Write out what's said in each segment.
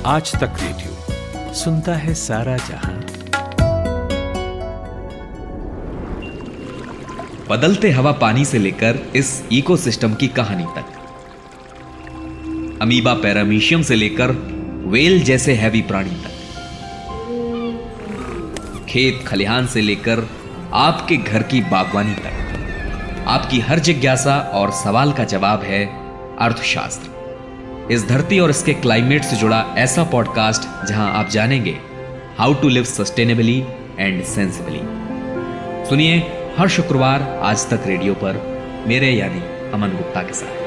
आज तक रेडियो सुनता है सारा जहां। बदलते हवा पानी से लेकर इस इकोसिस्टम की कहानी तक, अमीबा पैरामीशियम से लेकर वेल जैसे हैवी प्राणी तक, खेत खलिहान से लेकर आपके घर की बागवानी तक, आपकी हर जिज्ञासा और सवाल का जवाब है अर्थशास्त्र। इस धरती और इसके क्लाइमेट से जुड़ा ऐसा पॉडकास्ट जहां आप जानेंगे how to live sustainably and sensibly. सुनिए हर शुक्रवार आज तक रेडियो पर, मेरे यानी अमन गुप्ता के साथ।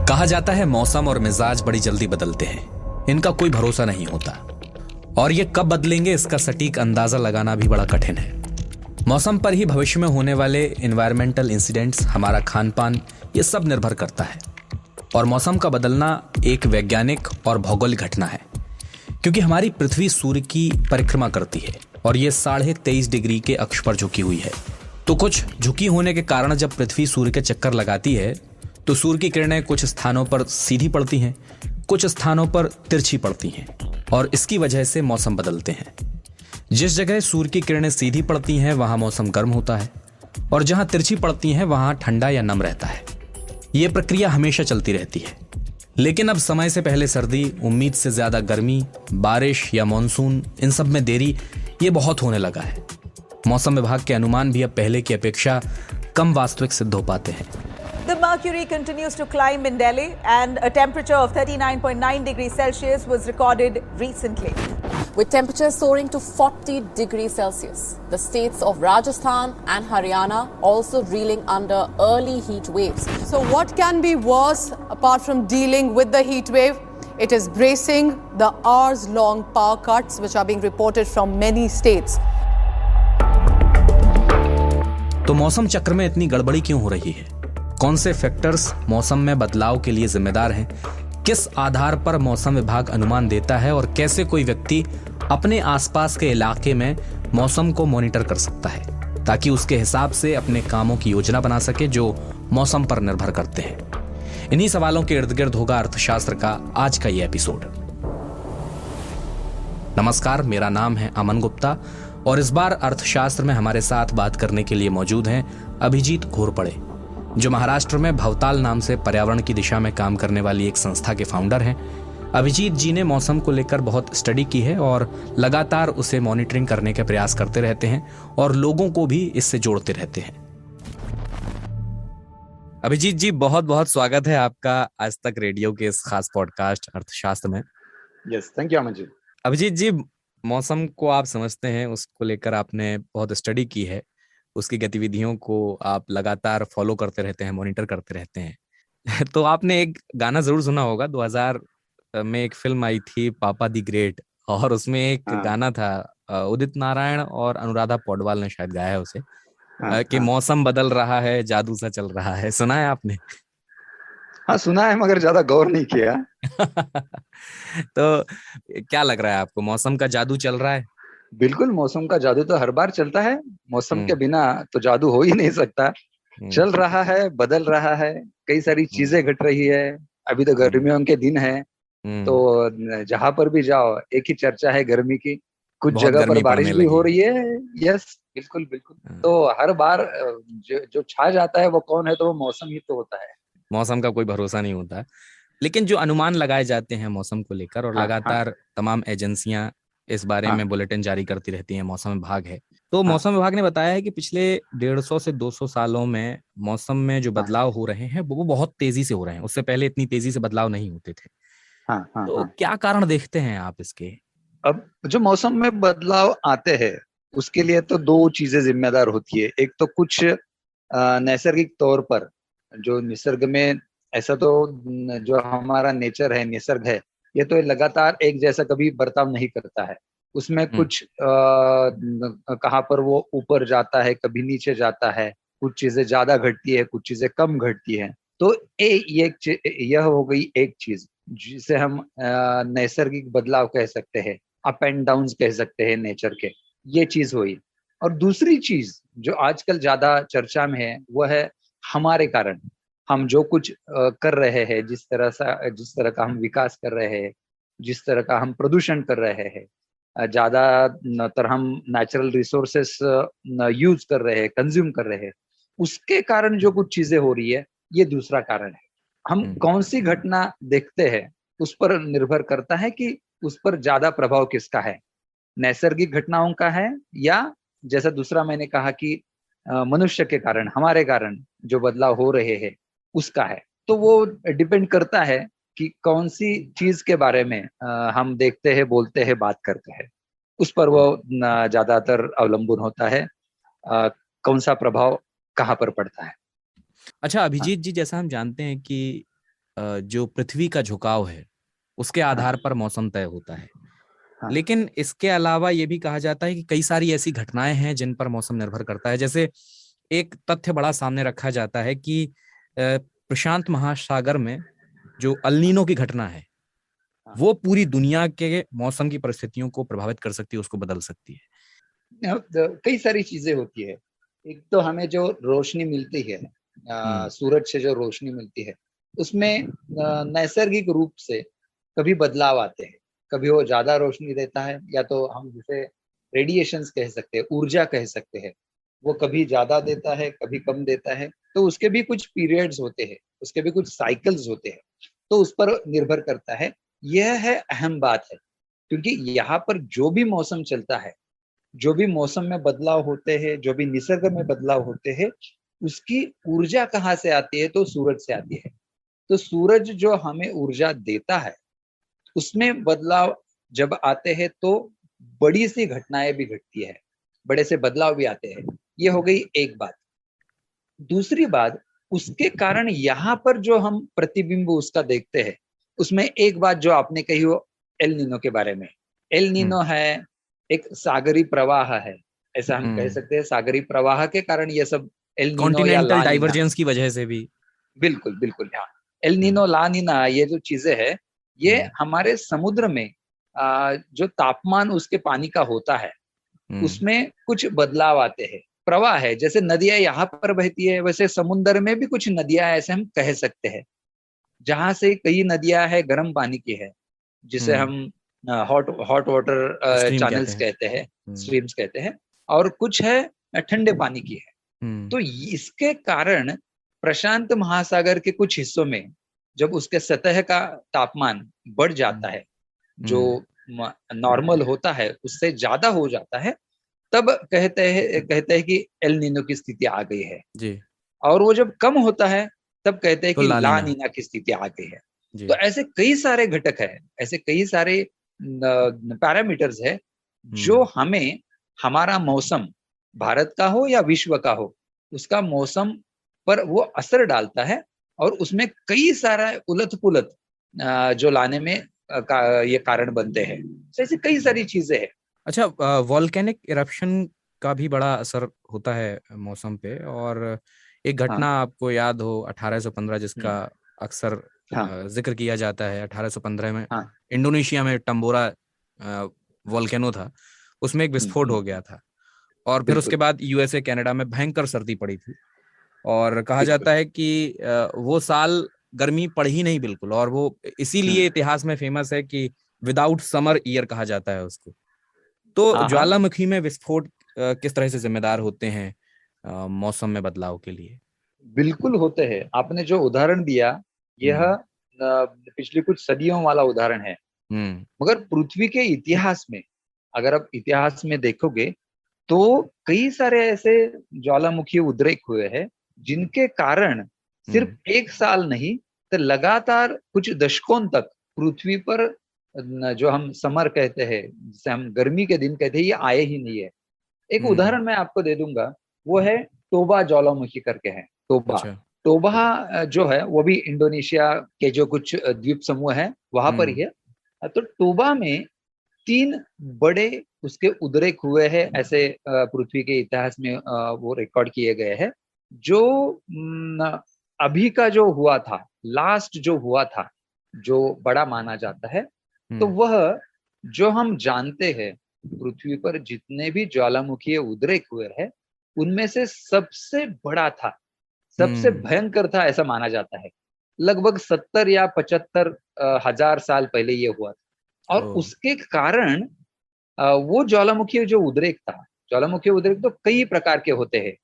कहा जाता है मौसम और मिजाज बड़ी जल्दी बदलते हैं, इनका कोई भरोसा नहीं होता, और ये कब बदलेंगे इसका सटीक अंदाजा लगाना भी बड़ा कठिन है। मौसम पर ही भविष्य में होने वाले एनवायरमेंटल इंसिडेंट्स, हमारा खान पान, ये सब निर्भर करता है। और मौसम का बदलना एक वैज्ञानिक और भौगोलिक घटना है, क्योंकि हमारी पृथ्वी सूर्य की परिक्रमा करती है और ये 23.5 डिग्री के अक्ष पर झुकी हुई है। तो कुछ झुकी होने के कारण जब पृथ्वी सूर्य के चक्कर लगाती है तो सूर्य की किरणें कुछ स्थानों पर सीधी पड़ती हैं, कुछ स्थानों पर तिरछी पड़ती हैं, और इसकी वजह से मौसम बदलते हैं। जिस जगह सूर्य की किरणें सीधी पड़ती हैं वहां मौसम गर्म होता है, और जहां तिरछी पड़ती हैं वहां ठंडा या नम रहता है। यह प्रक्रिया हमेशा चलती रहती है, लेकिन अब समय से पहले सर्दी, उम्मीद से ज्यादा गर्मी, बारिश या मानसून, इन सब में देरी ये बहुत होने लगा है। मौसम विभाग के अनुमान भी अब पहले की अपेक्षा कम वास्तविक सिद्ध हो पाते हैं। The mercury continues to climb in Delhi and a temperature of 39.9 degrees Celsius was recorded recently. With temperatures soaring to 40 degrees Celsius, the states of Rajasthan and Haryana also reeling under early heat waves. So what can be worse apart from dealing with the heat wave? It is bracing the hours-long power cuts which are being reported from many states. तो मौसम चक्र में इतनी गड़बड़ी क्यों हो रही है? कौन से फैक्टर्स मौसम में बदलाव के लिए जिम्मेदार हैं? किस आधार पर मौसम विभाग अनुमान देता है, और कैसे कोई व्यक्ति अपने आसपास के इलाके में मौसम को मॉनिटर कर सकता है ताकि उसके हिसाब से अपने कामों की योजना बना सके जो मौसम पर निर्भर करते हैं। इन्हीं सवालों के इर्द गिर्द होगा अर्थशास्त्र का आज का यह एपिसोड। नमस्कार, मेरा नाम है अमन गुप्ता, और इस बार अर्थशास्त्र में हमारे साथ बात करने के लिए मौजूद हैं अभिजीत घोरपड़े, जो महाराष्ट्र में भवताल नाम से पर्यावरण की दिशा में काम करने वाली एक संस्था के फाउंडर हैं। अभिजीत जी ने मौसम को लेकर बहुत स्टडी की है और लगातार उसे मॉनिटरिंग करने के प्रयास करते रहते हैं और लोगों को भी इससे जोड़ते रहते हैं। अभिजीत जी, बहुत बहुत स्वागत है आपका आज तक रेडियो के इस खास पॉडकास्ट अर्थशास्त्र में। Yes, thank you Aman ji. Abhijit जी, मौसम को आप समझते हैं, उसको लेकर आपने बहुत स्टडी की है, उसकी गतिविधियों को आप लगातार फॉलो करते रहते हैं, मॉनिटर करते रहते हैं। तो आपने एक गाना जरूर सुना होगा, 2000 में एक फिल्म आई थी पापा दी ग्रेट, और उसमें एक गाना था उदित नारायण और अनुराधा पौडवाल ने शायद गाया है उसे, कि मौसम बदल रहा है, जादू सा चल रहा है। सुना है आपने? हाँ, सुना है, मगर ज्यादा गौर नहीं किया। तो क्या लग रहा है आपको, मौसम का जादू चल रहा है? बिल्कुल, मौसम का जादू तो हर बार चलता है। मौसम के बिना तो जादू हो ही नहीं सकता। चल रहा है, बदल रहा है, कई सारी चीजें घट रही है। अभी तो गर्मियों के दिन है, तो जहां पर भी जाओ एक ही चर्चा है गर्मी की। कुछ जगह पर बारिश भी हो रही है। यस, बिल्कुल बिल्कुल। तो हर बार जो छा जाता है वो कौन है? तो वो मौसम ही तो होता है। मौसम का कोई भरोसा नहीं होता, लेकिन जो अनुमान लगाए जाते हैं मौसम को लेकर, और लगातार तमाम एजेंसियां इस बारे में बुलेटिन जारी करती रहती हैं, मौसम विभाग है। तो मौसम विभाग ने बताया है कि पिछले 150 से 200 सालों में मौसम में जो बदलाव हो रहे हैं वो बहुत तेजी से हो रहे हैं। उससे पहले इतनी तेजी से बदलाव नहीं होते थे। तो क्या कारण देखते हैं आप इसके? अब जो मौसम में बदलाव आते हैं उसके लिए तो दो चीजें जिम्मेदार होती है। एक तो कुछ नैसर्गिक तौर पर जो निसर्ग में, ऐसा तो जो हमारा नेचर है, निसर्ग है, ये तो लगातार एक जैसा कभी बर्ताव नहीं करता है। उसमें कुछ कहाँ पर वो ऊपर जाता है, कभी नीचे जाता है, कुछ चीजें ज्यादा घटती है, कुछ चीजें कम घटती है। तो यह हो गई एक चीज जिसे हम नैसर्गिक बदलाव कह सकते हैं, अप एंड डाउन कह सकते हैं नेचर के। ये चीज हुई। और दूसरी चीज जो आजकल ज्यादा चर्चा में है वो है हमारे कारण हम जो कुछ कर रहे हैं, जिस जिस तरह का हम विकास कर रहे हैं, जिस तरह का हम प्रदूषण कर रहे हैं, ज्यादातर हम नेचुरल रिसोर्सेस यूज कर रहे हैं, कंज्यूम कर रहे हैं, उसके कारण जो कुछ चीजें हो रही है, ये दूसरा कारण है। हम कौन सी घटना देखते हैं उस पर निर्भर करता है कि उस पर ज्यादा प्रभाव किसका है, नैसर्गिक घटनाओं का है या जैसा दूसरा मैंने कहा कि मनुष्य के कारण, हमारे कारण जो बदलाव हो रहे हैं उसका है। तो वो डिपेंड करता है कि कौन सी चीज के बारे में हम देखते हैं, बोलते हैं, बात करते हैं, उस पर वो ज्यादातर अवलंबन होता है कौन सा प्रभाव कहाँ पर पड़ता है। अच्छा अभिजीत जी, जैसा हम जानते हैं कि जो पृथ्वी का झुकाव है उसके आधार पर मौसम तय होता है, हाँ। लेकिन इसके अलावा ये भी कहा जाता है कि कई सारी ऐसी घटनाएं हैं जिन पर मौसम निर्भर करता है। जैसे एक तथ्य बड़ा सामने रखा जाता है कि प्रशांत महासागर में जो अल्नीनो की घटना है वो पूरी दुनिया के मौसम की परिस्थितियों को प्रभावित कर सकती है, उसको बदल सकती है। कई सारी चीजें होती है। एक तो हमें जो रोशनी मिलती है, सूरज से जो रोशनी मिलती है, उसमें नैसर्गिक रूप से कभी बदलाव आते हैं। कभी वो ज्यादा रोशनी देता है, या तो हम जिसे रेडिएशंस कह सकते हैं, ऊर्जा कह सकते हैं, वो कभी ज्यादा देता है, कभी कम देता है। तो उसके भी कुछ पीरियड्स होते हैं, उसके भी कुछ साइकिल्स होते हैं, तो उस पर निर्भर करता है। यह है अहम बात है, क्योंकि यहाँ पर जो भी मौसम चलता है, जो भी मौसम में बदलाव होते हैं, जो भी निसर्ग में बदलाव होते हैं, उसकी ऊर्जा कहाँ से आती है? तो सूरज से आती है। तो सूरज जो हमें ऊर्जा देता है, उसमें बदलाव जब आते हैं तो बड़ी सी घटनाएं भी घटती है, बड़े से बदलाव भी आते हैं। ये हो गई एक बात। दूसरी बात, उसके कारण यहाँ पर जो हम प्रतिबिंब उसका देखते हैं, उसमें एक बात जो आपने कही वो एल नीनो के बारे में। एल नीनो है एक सागरी प्रवाह है, ऐसा हम कह सकते हैं। सागरी प्रवाह के कारण ये सब एल नीनो या कॉन्टिनेंटल ला नीना, डाइवर्जेंस की वजह से भी। बिल्कुल बिल्कुल, हाँ। एल नीनो ला नीना ये जो चीजें है, ये हमारे समुद्र में जो तापमान उसके पानी का होता है, उसमें कुछ बदलाव आते हैं। प्रवाह है, जैसे नदियां यहाँ पर बहती है, वैसे समुद्र में भी कुछ नदियां ऐसे हम कह सकते हैं। जहां से कई नदियां है गर्म पानी की है, जिसे हम हॉट वाटर स्ट्रीम चैनल्स कहते हैं, स्ट्रीम्स कहते हैं, और कुछ है ठंडे पानी की है। तो इसके कारण प्रशांत महासागर के कुछ हिस्सों में जब उसके सतह का तापमान बढ़ जाता है, जो नॉर्मल होता है उससे ज्यादा हो जाता है, तब कहते हैं कि एल नीनो की स्थिति आ गई है जी। और वो जब कम होता है तब कहते हैं तो कि ला ला नीना नीना की स्थिति आ गई है। जी। तो ऐसे कई सारे घटक है, ऐसे कई सारे पैरामीटर्स है जो हमें हमारा मौसम, भारत का हो या विश्व का हो, उसका मौसम पर वो असर डालता है, और उसमें कई सारा उलट पुलट जो लाने में ये कारण बनते हैं। ऐसी कई सारी चीजें हैं। अच्छा, वॉल्केनिक इरप्शन का भी बड़ा असर होता है मौसम पे, और एक घटना आपको याद हो 1815 जिसका अक्सर जिक्र किया जाता है। 1815 में इंडोनेशिया में टम्बोरा वॉल्केनो था, उसमें एक विस्फोट हो गया था, और फिर उसके बाद यूएसए कनाडा में भयंकर सर्दी पड़ी थी, और कहा जाता है कि वो साल गर्मी पड़ी ही नहीं बिल्कुल, और वो इसीलिए इतिहास में फेमस है कि विदाउट समर ईयर कहा जाता है उसको। तो ज्वालामुखी में विस्फोट किस तरह से जिम्मेदार होते हैं मौसम में बदलाव के लिए? बिल्कुल होते हैं। आपने जो उदाहरण दिया, यह पिछली कुछ सदियों वाला उदाहरण है, मगर पृथ्वी के इतिहास में अगर आप इतिहास में देखोगे तो कई सारे ऐसे ज्वालामुखी उद्रेक हुए हैं जिनके कारण सिर्फ एक साल नहीं तो लगातार कुछ दशकों तक पृथ्वी पर जो हम समर कहते हैं, जिसे हम गर्मी के दिन कहते हैं, ये आए ही नहीं है। एक उदाहरण मैं आपको दे दूंगा, वो है टोबा ज्वालामुखी करके है। टोबा टोबा जो है वो भी इंडोनेशिया के जो कुछ द्वीप समूह है वहां पर ही है। तो टोबा में 3 बड़े उसके उद्रेक हुए हैं, ऐसे पृथ्वी के इतिहास में वो रिकॉर्ड किए गए हैं। जो अभी का जो हुआ था, लास्ट जो हुआ था, जो बड़ा माना जाता है, तो वह जो हम जानते हैं पृथ्वी पर जितने भी ज्वालामुखी उद्रेक हुए हैं, उनमें से सबसे बड़ा था, सबसे भयंकर था ऐसा माना जाता है। लगभग 70 या 75 हजार साल पहले ये हुआ था। और उसके कारण वो ज्वालामुखी जो उद्रेक था, ज्वालामुखी उद्रेक तो कई प्रकार के होते हैं।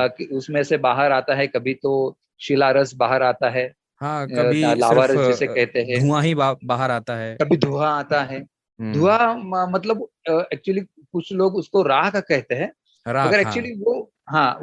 कि उसमें से बाहर आता है, कभी तो शिलारस बाहर आता है, हाँ, कभी लावा सिर्फ रस जिसे कहते हैं, धुआं ही बाहर आता है। कभी धुआं आता है। धुआं मतलब एक्चुअली कुछ लोग उसको राख कहते हैं, मगर राख, हाँ। एक्चुअली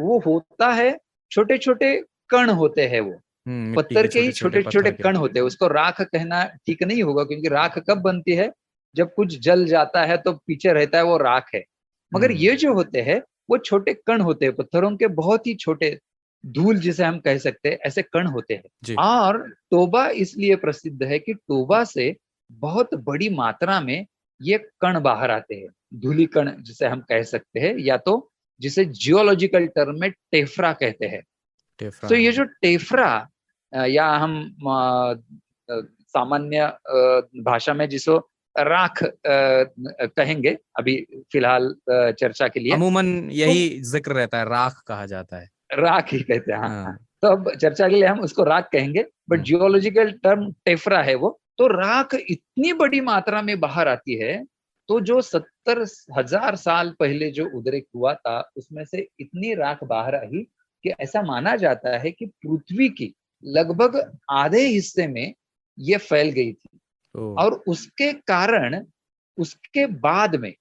वो होता है, छोटे छोटे कण होते हैं वो, मिट्टी पत्थर के के ही छोटे छोटे छोटे छोटे पत्थर के। कण होते हैं। उसको राख कहना ठीक नहीं होगा, क्योंकि राख कब बनती है, जब कुछ जल जाता है तो पीछे रहता है वो राख है। मगर ये जो होते हैं वो छोटे कण होते हैं, पत्थरों के बहुत ही छोटे, धूल जिसे हम कह सकते हैं, ऐसे कण होते हैं। और टोबा इसलिए प्रसिद्ध है कि टोबा से बहुत बड़ी मात्रा में ये कण बाहर आते हैं, धूली कण जिसे हम कह सकते हैं, या तो जिसे जियोलॉजिकल टर्म में टेफ्रा कहते हैं। तो ये जो टेफ्रा या हम सामान्य भाषा में जिसको राख कहेंगे अभी फिलहाल चर्चा के लिए, अमूमन यही जिक्र रहता है, राख कहा जाता है। राख ही कहते हैं, हाँ। तो अब चर्चा के लिए हम उसको राख कहेंगे, बट जियोलॉजिकल टर्म टेफ्रा है वो। तो राख इतनी बड़ी मात्रा में बाहर आती है, तो जो 70 हजार साल पहले जो उद्रेक हुआ था उसमें से इतनी राख बाहर आई कि ऐसा माना जाता है कि पृथ्वी की लगभग आधे हिस्से में ये फैल गई थी। और उसके कारण उसके बाद में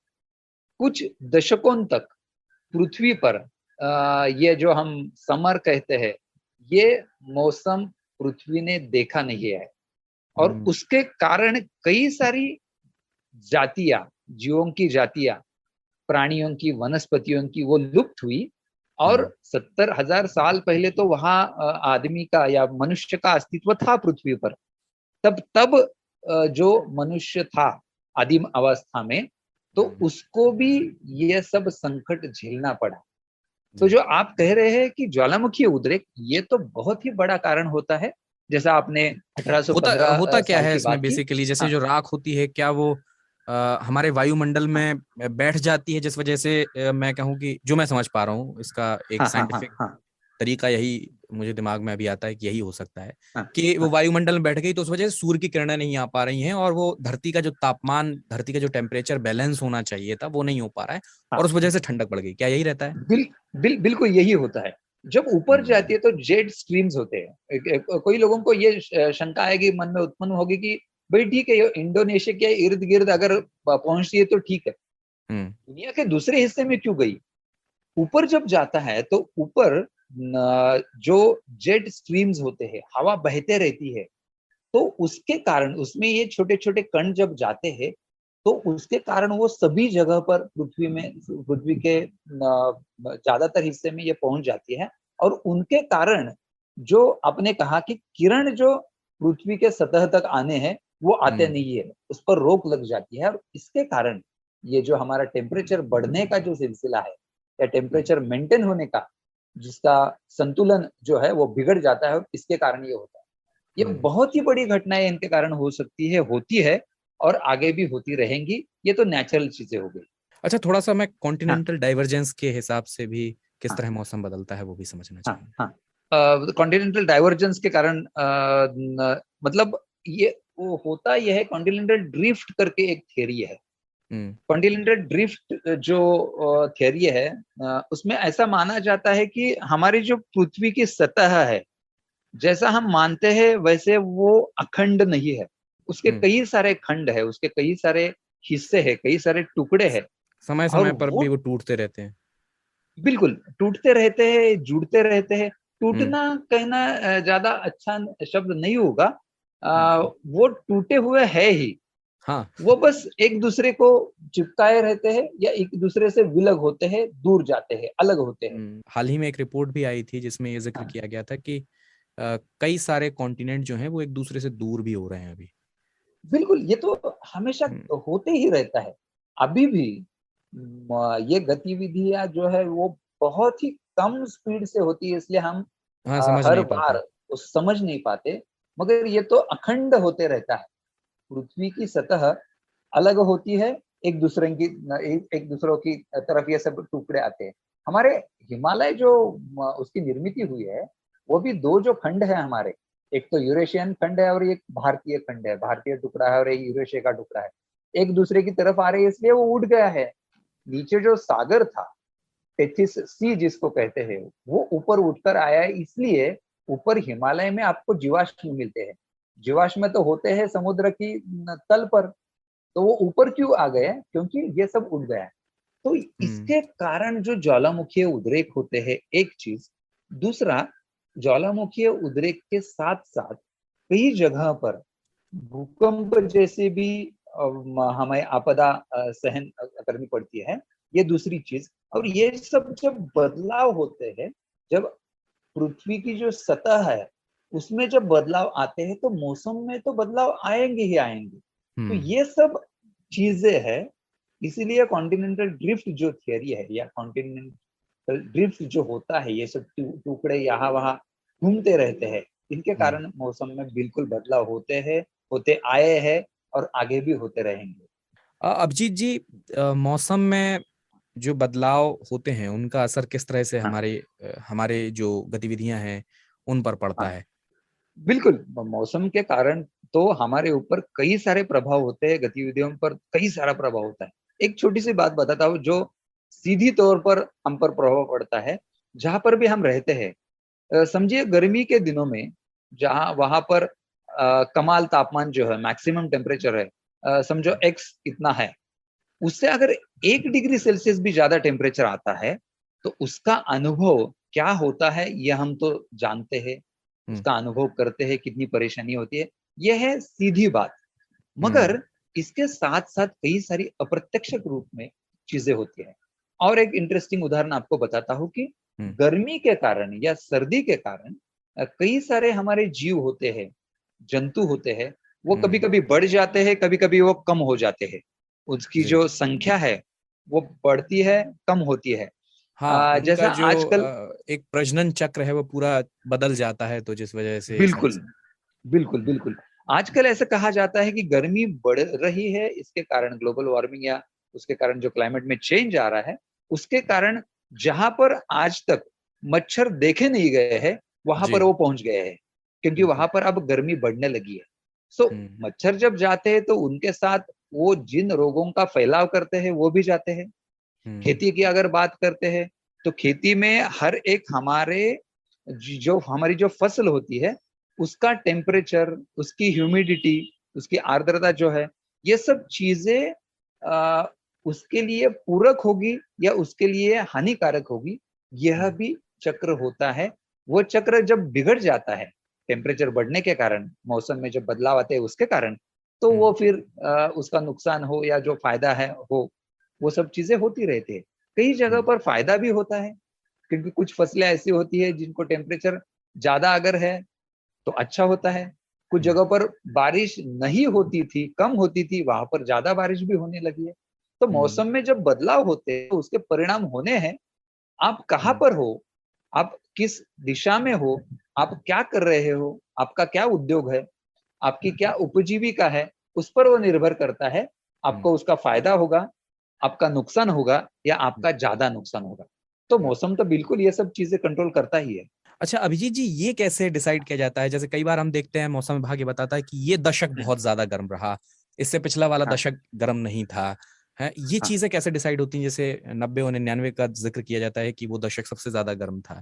कुछ दशकों तक पृथ्वी पर ये जो हम समर कहते हैं, ये मौसम पृथ्वी ने देखा नहीं है। और उसके कारण कई सारी जातियां, जीवों की जातियां, प्राणियों की, वनस्पतियों की, वो लुप्त हुई। और 70 हजार साल पहले तो वहां आदमी का या मनुष्य का अस्तित्व था पृथ्वी पर। तब जो मनुष्य था आदिम अवस्था में, तो उसको भी ये सब संकट झेलना पड़ा। तो जो आप कह रहे हैं कि ज्वालामुखी उद्रेक, ये तो बहुत ही बड़ा कारण होता है। जैसा आपने 1815 होता क्या साल है की इसमें बात की। बेसिकली, जैसे हाँ, जो राख होती है, क्या वो हमारे वायुमंडल में बैठ जाती है, जिस वजह से मैं कहूँ कि जो मैं समझ पा रहा हूँ इसका एक हाँ, हाँ, साइंटिफिक हाँ, तरीका यही मुझे दिमाग में अभी आता है कि यही हो सकता है हाँ, कि वो हाँ, वायुमंडल में बैठ गई, तो उस वजह से सूर्य की किरणें नहीं आ पा रही हैं, और वो धरती का जो तापमान, धरती का जो टेम्परेचर बैलेंस होना चाहिए था, वो नहीं हो पा रहा है, और उस वजह से ठंडक बढ़ गई। क्या यही रहता है? बिल्कुल यही होता है। जब ऊपर जाती है तो जेट स्ट्रीम्स होते हैं। कोई लोगों को ये शंका आएगी, मन में उत्पन्न होगी कि भाई ठीक है, ये इंडोनेशिया के इर्द गिर्द अगर पहुंचती है तो ठीक है, दुनिया के दूसरे हिस्से में क्यों गई? ऊपर जब जाता है तो ऊपर जो जेट स्ट्रीम्स होते हैं, हवा बहते रहती है, तो उसके कारण उसमें ये छोटे छोटे कण जब जाते हैं, तो उसके कारण वो सभी जगह पर पृथ्वी के ज्यादातर हिस्से में ये पहुंच जाती है। और उनके कारण जो आपने कहा कि किरण जो पृथ्वी के सतह तक आने हैं, वो आते नहीं है, उस पर रोक लग जाती है। और इसके कारण ये जो हमारा टेम्परेचर बढ़ने का जो सिलसिला है, या टेम्परेचर मेंटेन होने का जिसका संतुलन जो है वो बिगड़ जाता है, और इसके कारण ये होता है। ये बहुत ही बड़ी घटनाएं इनके कारण हो सकती है, होती है, और आगे भी होती रहेंगी। ये तो नेचुरल चीजें हो गई। अच्छा, थोड़ा सा मैं कॉन्टिनेंटल हाँ, डाइवर्जेंस के हिसाब से भी किस हाँ, तरह मौसम बदलता है वो भी समझना चाहिए। हाँ, कॉन्टिनेंटल डाइवर्जेंस के कारण मतलब ये वो होता यह है, कॉन्टिनेंटल ड्रिफ्ट करके एक थियरी है। कॉन्टिनेंटल ड्रिफ्ट जो थियरी है, उसमें ऐसा माना जाता है कि हमारी जो पृथ्वी की सतह है, जैसा हम मानते हैं वैसे वो अखंड नहीं है। उसके कई सारे खंड है, उसके कई सारे हिस्से है, कई सारे टुकड़े हैं। समय और समय पर भी वो टूटते रहते हैं। बिल्कुल टूटते रहते हैं, जुड़ते रहते हैं। टूटना कहना ज्यादा अच्छा शब्द नहीं होगा। वो टूटे हुए है ही। हाँ, वो बस एक दूसरे को चिपकाए रहते हैं, या एक दूसरे से विलग होते हैं, दूर जाते हैं, अलग होते हैं। हाल ही में एक रिपोर्ट भी आई थी जिसमें ये जिक्र किया गया था कि कई सारे कॉन्टिनेंट जो हैं वो एक दूसरे से दूर भी हो रहे हैं अभी। बिल्कुल, ये तो हमेशा होते ही रहता है। अभी भी ये गतिविधियां जो है वो बहुत ही कम स्पीड से होती है, इसलिए हम हाँ, समझ हर नहीं पाते। बार उस समझ नहीं पाते। मगर ये तो अखंड होते रहता है। पृथ्वी की सतह अलग होती है, एक दूसरों की तरफ ये सब टुकड़े आते हैं। हमारे हिमालय जो उसकी निर्मित हुई है, वो भी दो जो खंड है हमारे, एक तो यूरेशियन खंड है और एक भारतीय खंड है, भारतीय टुकड़ा है और एक यूरेशिया का टुकड़ा है, एक दूसरे की तरफ आ रहे हैं, इसलिए वो उठ गया है। नीचे जो सागर था, टेथिस सी जिसको कहते हैं, वो ऊपर उठकर आया है, इसलिए ऊपर हिमालय में आपको जीवाश्म मिलते हैं। जीवाश्म तो होते हैं समुद्र की तल पर, तो वो ऊपर क्यों आ गए? क्योंकि ये सब उड़ गया है। तो इसके कारण जो ज्वालामुखीय उद्रेक होते हैं, एक चीज। दूसरा, ज्वालामुखीय उद्रेक के साथ साथ कई जगह पर भूकंप जैसे भी हमें आपदा सहन करनी पड़ती है, ये दूसरी चीज। और ये सब जब बदलाव होते हैं, जब पृथ्वी की जो सतह है उसमें जब बदलाव आते हैं, तो मौसम में तो बदलाव आएंगे ही आएंगे। तो ये सब चीजें हैं, इसीलिए कॉन्टिनेंटल ड्रिफ्ट जो थियरी है, या कॉन्टिनेंटल ड्रिफ्ट जो होता है, ये सब टुकड़े यहाँ वहां घूमते रहते हैं, इनके कारण मौसम में बिल्कुल बदलाव होते हैं, होते आए हैं और आगे भी होते रहेंगे। अभिजीत जी, मौसम में जो बदलाव होते हैं उनका असर किस तरह से हमारे जो गतिविधियां हैं उन पर पड़ता है? बिल्कुल, मौसम के कारण तो हमारे ऊपर कई सारे प्रभाव होते हैं, गतिविधियों पर कई सारा प्रभाव होता है। एक छोटी सी बात बताता हूँ जो सीधी तौर पर हम पर प्रभाव पड़ता है, जहां पर भी हम रहते हैं। समझिए गर्मी के दिनों में जहां वहां पर कमाल तापमान जो है, मैक्सिमम टेम्परेचर है, समझो एक्स इतना है, उससे अगर 1 डिग्री सेल्सियस भी ज्यादा टेम्परेचर आता है, तो उसका अनुभव क्या होता है ये हम तो जानते हैं, उसका अनुभव करते हैं, कितनी परेशानी होती है, यह है सीधी बात। मगर इसके साथ साथ कई सारी अप्रत्यक्ष रूप में चीजें होती है। और एक इंटरेस्टिंग उदाहरण आपको बताता हूँ कि गर्मी के कारण या सर्दी के कारण कई सारे हमारे जीव होते हैं, जंतु होते हैं, वो कभी कभी बढ़ जाते हैं, कभी कभी वो कम हो जाते हैं। उसकी जो संख्या है वो बढ़ती है, कम होती है। हाँ, जैसा जो आजकल एक प्रजनन चक्र है वो पूरा बदल जाता है, तो जिस वजह से बिल्कुल बिल्कुल बिल्कुल आजकल ऐसा कहा जाता है कि गर्मी बढ़ रही है, इसके कारण ग्लोबल वार्मिंग या उसके कारण जो क्लाइमेट में चेंज आ रहा है, उसके कारण जहां पर आज तक मच्छर देखे नहीं गए हैं, वहां पर वो पहुंच गए हैं, क्योंकि वहां पर अब गर्मी बढ़ने लगी है। सो मच्छर जब जाते हैं तो उनके साथ वो जिन रोगों का फैलाव करते हैं वो भी जाते हैं। खेती की अगर बात करते हैं, तो खेती में हर एक जो हमारी जो फसल होती है, उसका टेम्परेचर, उसकी ह्यूमिडिटी, उसकी आर्द्रता जो है, ये सब चीजें उसके लिए पूरक होगी या उसके लिए हानिकारक होगी, यह भी चक्र होता है। वो चक्र जब बिगड़ जाता है टेम्परेचर बढ़ने के कारण, मौसम में जब बदलाव आते हैं उसके कारण, तो वो फिर उसका नुकसान हो या जो फायदा है हो, वो सब चीजें होती रहती है। कई जगह पर फायदा भी होता है, क्योंकि कुछ फसलें ऐसी होती है जिनको टेम्परेचर ज्यादा अगर है तो अच्छा होता है। कुछ जगह पर बारिश नहीं होती थी, कम होती थी, वहां पर ज्यादा बारिश भी होने लगी है। तो मौसम में जब बदलाव होते हैं तो उसके परिणाम होने हैं। आप कहाँ पर हो, आप किस दिशा में हो, आप क्या कर रहे हो, आपका क्या उद्योग है, आपकी क्या उपजीविका है, उस पर वो निर्भर करता है। आपको उसका फायदा होगा, आपका नुकसान होगा या आपका ज्यादा नुकसान होगा। तो मौसम तो बिल्कुल ये सब चीजें कंट्रोल करता ही है। अच्छा अभिजीत जी, ये कैसे डिसाइड किया जाता है? जैसे कई बार हम देखते हैं मौसम विभाग ये बताता है कि ये दशक बहुत ज्यादा गर्म रहा, इससे पिछला वाला दशक गर्म नहीं था, है ये चीजें कैसे डिसाइड होती हैं? जैसे 90 और 99 का जिक्र किया जाता है कि वो दशक सबसे ज्यादा गर्म था,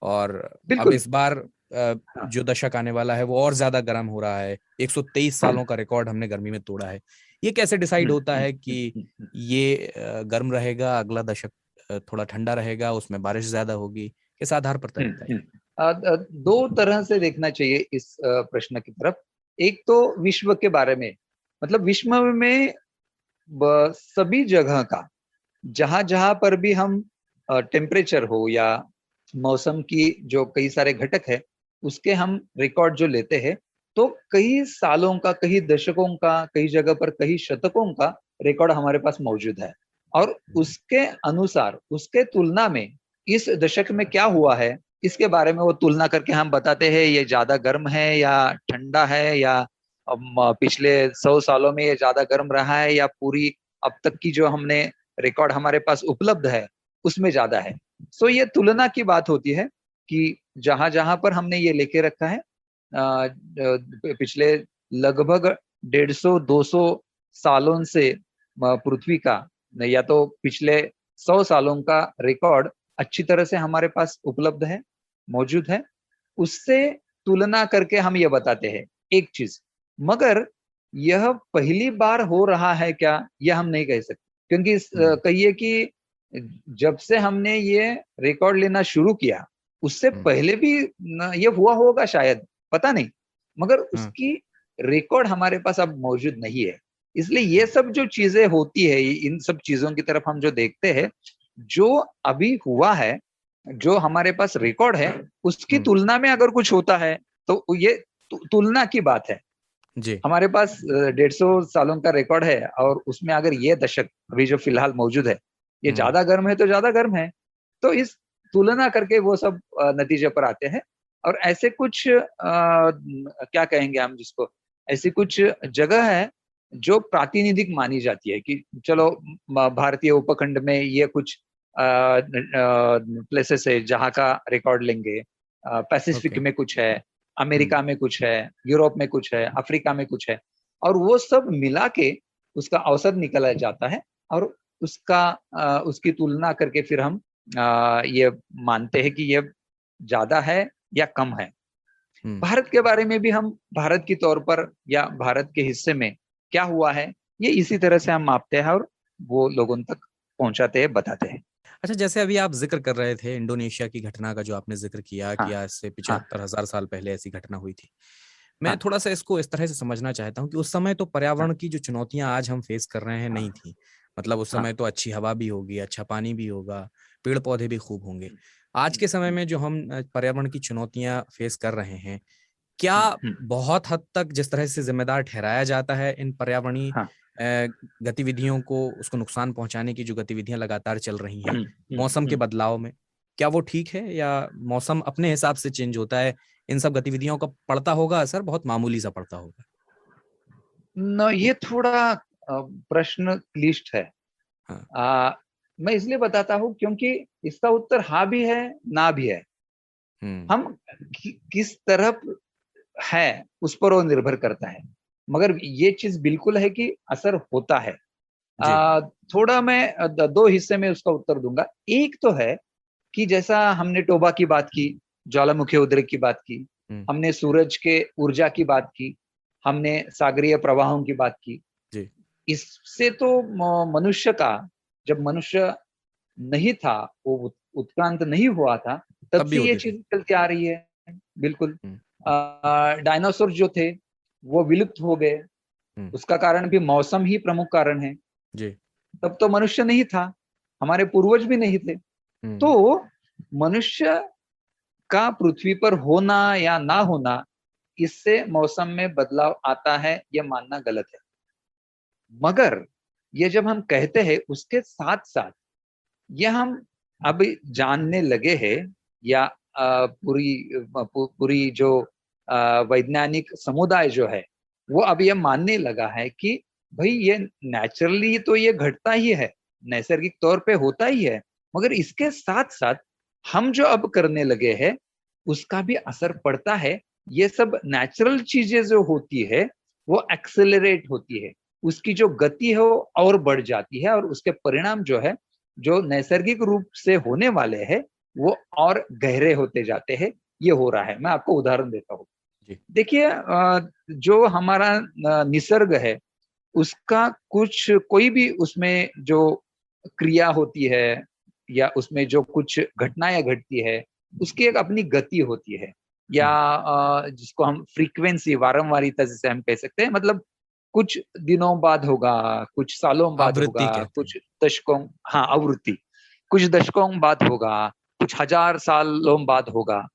और अब इस बार जो दशक आने वाला है वो और ज्यादा गर्म हो रहा है। 123 सालों का रिकॉर्ड हमने गर्मी में तोड़ा है। ये कैसे डिसाइड होता है कि ये गर्म रहेगा, अगला दशक थोड़ा ठंडा रहेगा, उसमें बारिश ज्यादा होगी? किस आधार पर तय होता है? दो तरह से देखना चाहिए इस प्रश्न की तरफ। एक तो विश्व के बारे में, मतलब विश्व में सभी जगह का, जहां जहां पर भी हम टेम्परेचर हो या मौसम की जो कई सारे घटक है, उसके हम रिकॉर्ड जो लेते हैं, तो कई सालों का, कई दशकों का, कई जगह पर कई शतकों का रिकॉर्ड हमारे पास मौजूद है। और उसके अनुसार, उसके तुलना में इस दशक में क्या हुआ है, इसके बारे में वो तुलना करके हम बताते हैं ये ज्यादा गर्म है या ठंडा है, या पिछले 100 सालों में ये ज्यादा गर्म रहा है, या पूरी अब तक की जो हमने रिकॉर्ड हमारे पास उपलब्ध है उसमें ज्यादा है। सो ये तुलना की बात होती है कि जहां जहां पर हमने ये लेके रखा है पिछले लगभग 150-200 सालों से पृथ्वी का या तो पिछले 100 सालों का रिकॉर्ड अच्छी तरह से हमारे पास उपलब्ध है, मौजूद है। उससे तुलना करके हम ये बताते हैं एक चीज, मगर यह पहली बार हो रहा है क्या, यह हम नहीं कह सकते, क्योंकि कहिए कि जब से हमने ये रिकॉर्ड लेना शुरू किया उससे पहले भी ये हुआ होगा शायद, पता नहीं, मगर उसकी रिकॉर्ड हमारे पास अब मौजूद नहीं है। इसलिए ये सब जो चीजें होती है, इन सब चीजों की तरफ हम जो देखते हैं, जो अभी हुआ है, जो हमारे पास रिकॉर्ड है, उसकी तुलना में अगर कुछ होता है तो ये तुलना की बात है जी। हमारे पास 150 सालों का रिकॉर्ड है और उसमें अगर ये दशक अभी जो फिलहाल मौजूद है ये ज्यादा गर्म है तो ज्यादा गर्म है, तो इस तुलना करके वो सब नतीजे पर आते हैं। और ऐसे कुछ क्या कहेंगे हम जिसको, ऐसी कुछ जगह है जो प्रातिनिधिक मानी जाती है कि चलो भारतीय उपखंड में ये कुछ प्लेसेस है जहाँ का रिकॉर्ड लेंगे, पैसिफिक में कुछ है, अमेरिका में कुछ है, यूरोप में कुछ है, अफ्रीका में कुछ है, और वो सब मिला के उसका औसत निकला जाता है और उसकी तुलना करके फिर हम ये मानते हैं कि ये ज्यादा है या कम है। भारत के बारे में भी हम भारत की तौर पर या भारत के हिस्से में क्या हुआ है ये इसी तरह से हम मापते हैं और वो लोगों तक पहुंचाते हैं, बताते हैं। अच्छा, जैसे अभी आप जिक्र कर रहे थे इंडोनेशिया की घटना का, जो आपने जिक्र किया कि आज से 75,000 साल पहले ऐसी घटना हुई थी। मैं थोड़ा सा इसको इस तरह से समझना चाहता हूँ कि उस समय तो पर्यावरण की जो चुनौतियां आज हम फेस कर रहे हैं नहीं थी। मतलब उस समय तो अच्छी हवा भी होगी, अच्छा पानी भी होगा, पेड़ पौधे भी खूब होंगे। आज के समय में जो हम पर्यावरण की चुनौतियां फेस कर रहे हैं, क्या बहुत हद तक जिस तरह से जिम्मेदार ठहराया जाता है इन पर्यावरणीय गतिविधियों को, उसको नुकसान पहुंचाने की जो गतिविधियां लगातार चल रही हैं मौसम के बदलाव में, क्या वो ठीक है या मौसम अपने हिसाब से चेंज होता है? इन सब गतिविधियों का पड़ता होगा असर, बहुत मामूली सा पड़ता होगा? न, ये थोड़ा प्रश्न क्लिष्ट है। मैं इसलिए बताता हूँ क्योंकि इसका उत्तर हाँ भी है ना भी है। हम किस तरफ है उस पर वो निर्भर करता है, मगर ये चीज बिल्कुल है कि असर होता है। थोड़ा मैं दो हिस्से में उसका उत्तर दूंगा। एक तो है कि जैसा हमने टोबा की बात की, ज्वालामुखी उद्रेक की बात की, हमने सूरज के ऊर्जा की बात की, हमने सागरीय प्रवाहों की बात की। इससे तो मनुष्य का, जब मनुष्य नहीं था, वो उत्क्रांत नहीं हुआ था, तब से ये चीज चलती आ रही है। बिल्कुल। डायनासोर जो थे वो विलुप्त हो गए, उसका कारण भी मौसम ही प्रमुख कारण है जी। तब तो मनुष्य नहीं था, हमारे पूर्वज भी नहीं थे। तो मनुष्य का पृथ्वी पर होना या ना होना, इससे मौसम में बदलाव आता है, यह मानना गलत है। मगर ये जब हम कहते हैं उसके साथ साथ ये हम अब जानने लगे हैं या पूरी जो वैज्ञानिक समुदाय जो है वो अब ये मानने लगा है कि भाई ये नेचुरली तो ये घटता ही है, नैसर्गिक तौर पे होता ही है, मगर इसके साथ साथ हम जो अब करने लगे हैं उसका भी असर पड़ता है। ये सब नेचुरल चीजें जो होती है वो एक्सेलरेट होती है, उसकी जो गति है वो और बढ़ जाती है, और उसके परिणाम जो है, जो नैसर्गिक रूप से होने वाले हैं, वो और गहरे होते जाते हैं। ये हो रहा है। मैं आपको उदाहरण देता हूँ। देखिए, जो हमारा निसर्ग है उसका कोई भी उसमें जो क्रिया होती है या उसमें जो कुछ घटनाएं घटती है, उसकी एक अपनी गति होती है, या जिसको हम फ्रीक्वेंसी, वारंवारिता जिसे हम कह सकते हैं। मतलब कुछ दिनों बाद होगा, कुछ सालों बाद होगा, कुछ दशकों, आवृत्ति, कुछ दशकों बाद होगा, कुछ हजार सालों बाद होगा।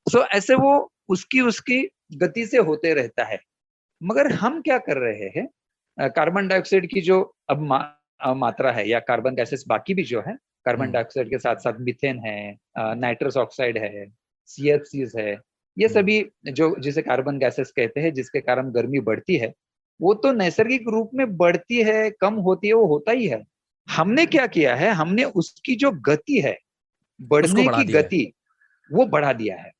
तो ऐसे वो उसकी गति से होते रहता है। मगर हम क्या कर रहे हैं, कार्बन डाइऑक्साइड की जो अब मात्रा है, या कार्बन गैसेस बाकी भी जो है, कार्बन डाइऑक्साइड के साथ साथ मीथेन है, नाइट्रस ऑक्साइड है, CFCs है, ये सभी जो जिसे कार्बन गैसेस कहते हैं, जिसके कारण गर्मी बढ़ती है, वो तो नैसर्गिक रूप में बढ़ती है, कम होती है, वो होता ही है। हमने क्या किया है, हमने उसकी जो गति है, बढ़ने की गति, वो बढ़ा दिया है।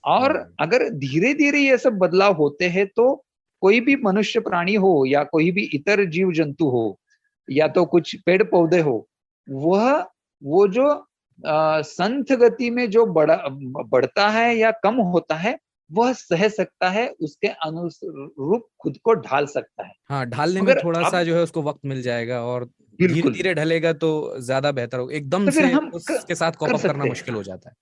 और अगर धीरे धीरे ये सब बदलाव होते हैं तो कोई भी मनुष्य प्राणी हो या कोई भी इतर जीव जंतु हो या तो कुछ पेड़ पौधे हो, वो जो संथ गति में जो बढ़ता है या कम होता है, वह सह सकता है, उसके अनुरूप खुद को ढाल सकता है। हाँ, ढालने में मगर थोड़ा सा अब जो है उसको वक्त मिल जाएगा, और धीरे बिल्कुल, धीरे ढलेगा तो ज्यादा बेहतर होगा। एकदम तो फिर से हम उसके साथ कॉप कर अप करना सकते हैं। मुश्किल हो जाता है।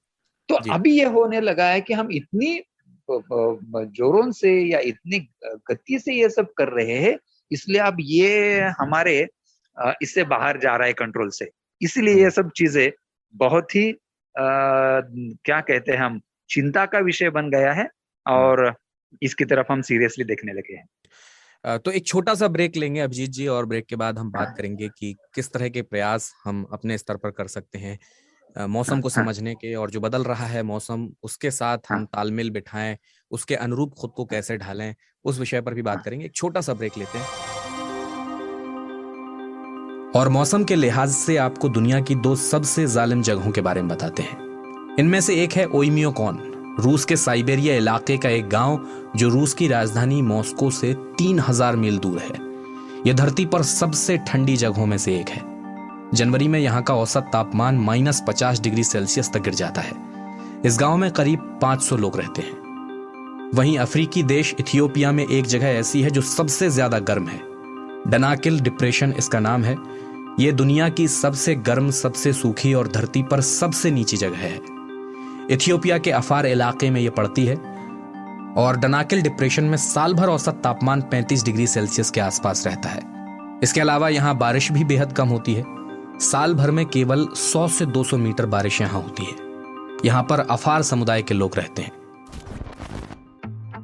तो जी। अभी ये होने लगा है कि हम इतनी जोरों से या इतनी गति से ये सब कर रहे हैं, इसलिए अब ये हमारे इससे बाहर जा रहा है कंट्रोल से। इसलिए ये सब चीजें बहुत ही क्या कहते हैं हम, चिंता का विषय बन गया है और इसकी तरफ हम सीरियसली देखने लगे हैं। तो एक छोटा सा ब्रेक लेंगे अभिजीत जी, और ब्रेक के बाद हम बात करेंगे कि किस तरह के प्रयास हम अपने स्तर पर कर सकते हैं मौसम को समझने के, और जो बदल रहा है मौसम उसके साथ हम तालमेल बिठाएं, उसके अनुरूप खुद को कैसे ढालें, उस विषय पर भी बात करेंगे। एक छोटा सा ब्रेक लेते हैं। और मौसम के लिहाज से आपको दुनिया की 2 सबसे जालिम जगहों के बारे में बताते हैं। इनमें से एक है ओइमियोकॉन, रूस के साइबेरिया इलाके का एक गांव जो रूस की राजधानी मॉस्को से 3000 मील दूर है। यह धरती पर सबसे ठंडी जगहों में से एक है। जनवरी में यहाँ का औसत तापमान -50 डिग्री सेल्सियस तक गिर जाता है। इस गांव में करीब 500 लोग रहते हैं। वहीं अफ्रीकी देश इथियोपिया में एक जगह ऐसी है जो सबसे ज्यादा गर्म है। डनाकिल डिप्रेशन इसका नाम है। यह दुनिया की सबसे गर्म, सबसे सूखी और धरती पर सबसे नीची जगह है। इथियोपिया के अफार इलाके में यह पड़ती है और डनाकिल डिप्रेशन में साल भर औसत तापमान 35 डिग्री सेल्सियस के आसपास रहता है। इसके अलावा यहाँ बारिश भी बेहद कम होती है। साल भर में केवल 100 से 200 मीटर बारिश यहाँ होती है। यहाँ पर अफार समुदाय के लोग रहते हैं।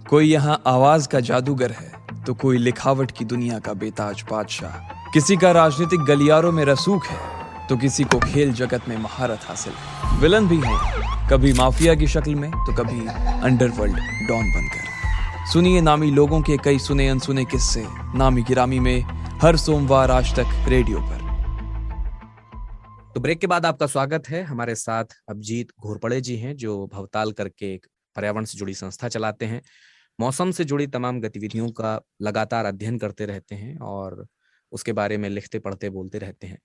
कोई यहाँ आवाज का जादूगर है तो कोई लिखावट की दुनिया का बेताज बादशाह। किसी का राजनीतिक गलियारों में रसूख है तो किसी को खेल जगत में महारत हासिल है। विलन भी है, कभी माफिया की शक्ल में तो कभी अंडरवर्ल्ड डॉन बनकर। सुनिए नामी लोगों के कई सुने अनसुने किस्से नामी गिरामी में, हर सोमवार आज तक रेडियो पर। तो ब्रेक के बाद आपका स्वागत है। हमारे साथ अभिजीत घोरपड़े जी हैं जो भवताल करके एक पर्यावरण से जुड़ी संस्था चलाते हैं। मौसम से जुड़ी तमाम गतिविधियों का लगातार अध्ययन करते रहते हैं और उसके बारे में लिखते, पढ़ते, बोलते रहते हैं।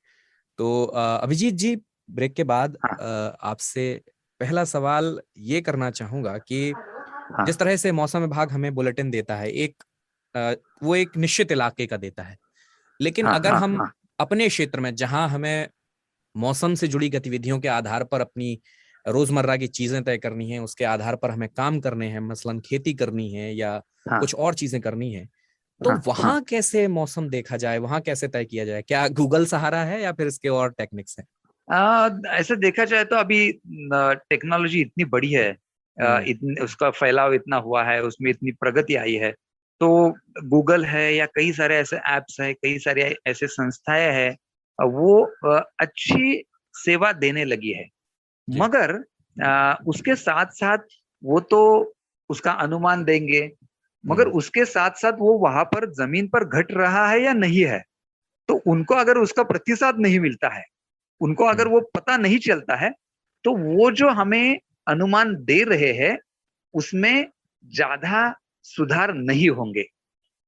तो अभिजीत जी, ब्रेक के बाद आपसे पहला सवाल ये करना चाहूंगा कि जिस तरह से मौसम विभाग हमें बुलेटिन देता है, वो एक निश्चित इलाके का देता है, लेकिन अगर हम अपने क्षेत्र में जहां हमें मौसम से जुड़ी गतिविधियों के आधार पर अपनी रोजमर्रा की चीजें तय करनी है, उसके आधार पर हमें काम करने हैं, मसलन खेती करनी है या कुछ और चीजें करनी है, तो वहां कैसे मौसम देखा जाए, वहां कैसे तय किया जाए? क्या गूगल सहारा है या फिर इसके और टेक्निक्स हैं? ऐसे देखा जाए तो अभी टेक्नोलॉजी इतनी बड़ी है, उसका फैलाव इतना हुआ है, उसमें इतनी प्रगति आई है, तो गूगल है या कई सारे ऐसे एप्स है, कई सारे ऐसे संस्थाएं हैं, वो अच्छी सेवा देने लगी है। मगर उसके साथ साथ वो तो उसका अनुमान देंगे, मगर उसके साथ साथ वो वहां पर जमीन पर घट रहा है या नहीं है, तो उनको अगर उसका प्रतिशत नहीं मिलता है, उनको अगर वो पता नहीं चलता है, तो वो जो हमें अनुमान दे रहे हैं उसमें ज्यादा सुधार नहीं होंगे।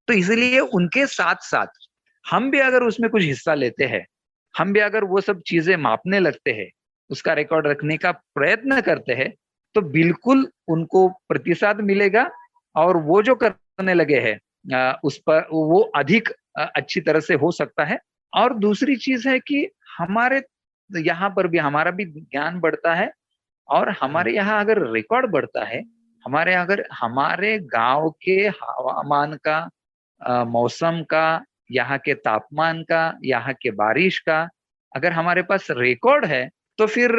तो इसलिए उनके साथ साथ हम भी अगर उसमें कुछ हिस्सा लेते हैं, हम भी अगर वो सब चीजें मापने लगते हैं, उसका रिकॉर्ड रखने का प्रयत्न करते हैं, तो बिल्कुल उनको प्रतिशत मिलेगा और वो जो करने लगे हैं उस पर वो अधिक अच्छी तरह से हो सकता है। और दूसरी चीज है कि हमारे यहाँ पर भी हमारा भी ज्ञान बढ़ता है और हमारे यहाँ अगर रिकॉर्ड बढ़ता है, हमारे गांव के हवामान का, मौसम का, यहाँ के तापमान का, यहाँ के बारिश का अगर हमारे पास रिकॉर्ड है, तो फिर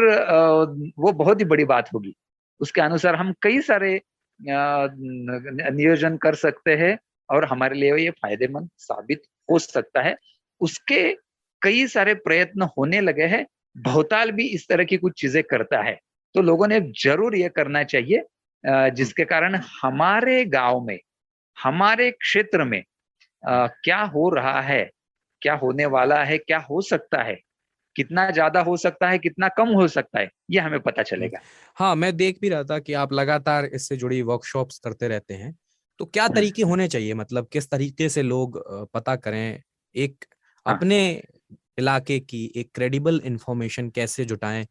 वो बहुत ही बड़ी बात होगी। उसके अनुसार हम कई सारे नियोजन कर सकते हैं और हमारे लिए ये फायदेमंद साबित हो सकता है। उसके कई सारे प्रयत्न होने लगे हैं। भवताल भी इस तरह की कुछ चीजें करता है, तो लोगों ने जरूर ये करना चाहिए, जिसके कारण हमारे गांव में, हमारे क्षेत्र में क्या हो रहा है, क्या होने वाला है, क्या हो सकता है, कितना ज्यादा हो सकता है, कितना कम हो सकता है, ये हमें पता चलेगा। हाँ, मैं देख भी रहा था कि आप लगातार इससे जुड़ी वर्कशॉप्स करते रहते हैं। तो क्या तरीके होने चाहिए, मतलब किस तरीके से लोग पता करें, एक हाँ अपने इलाके की एक क्रेडिबल इंफॉर्मेशन कैसे जुटाएं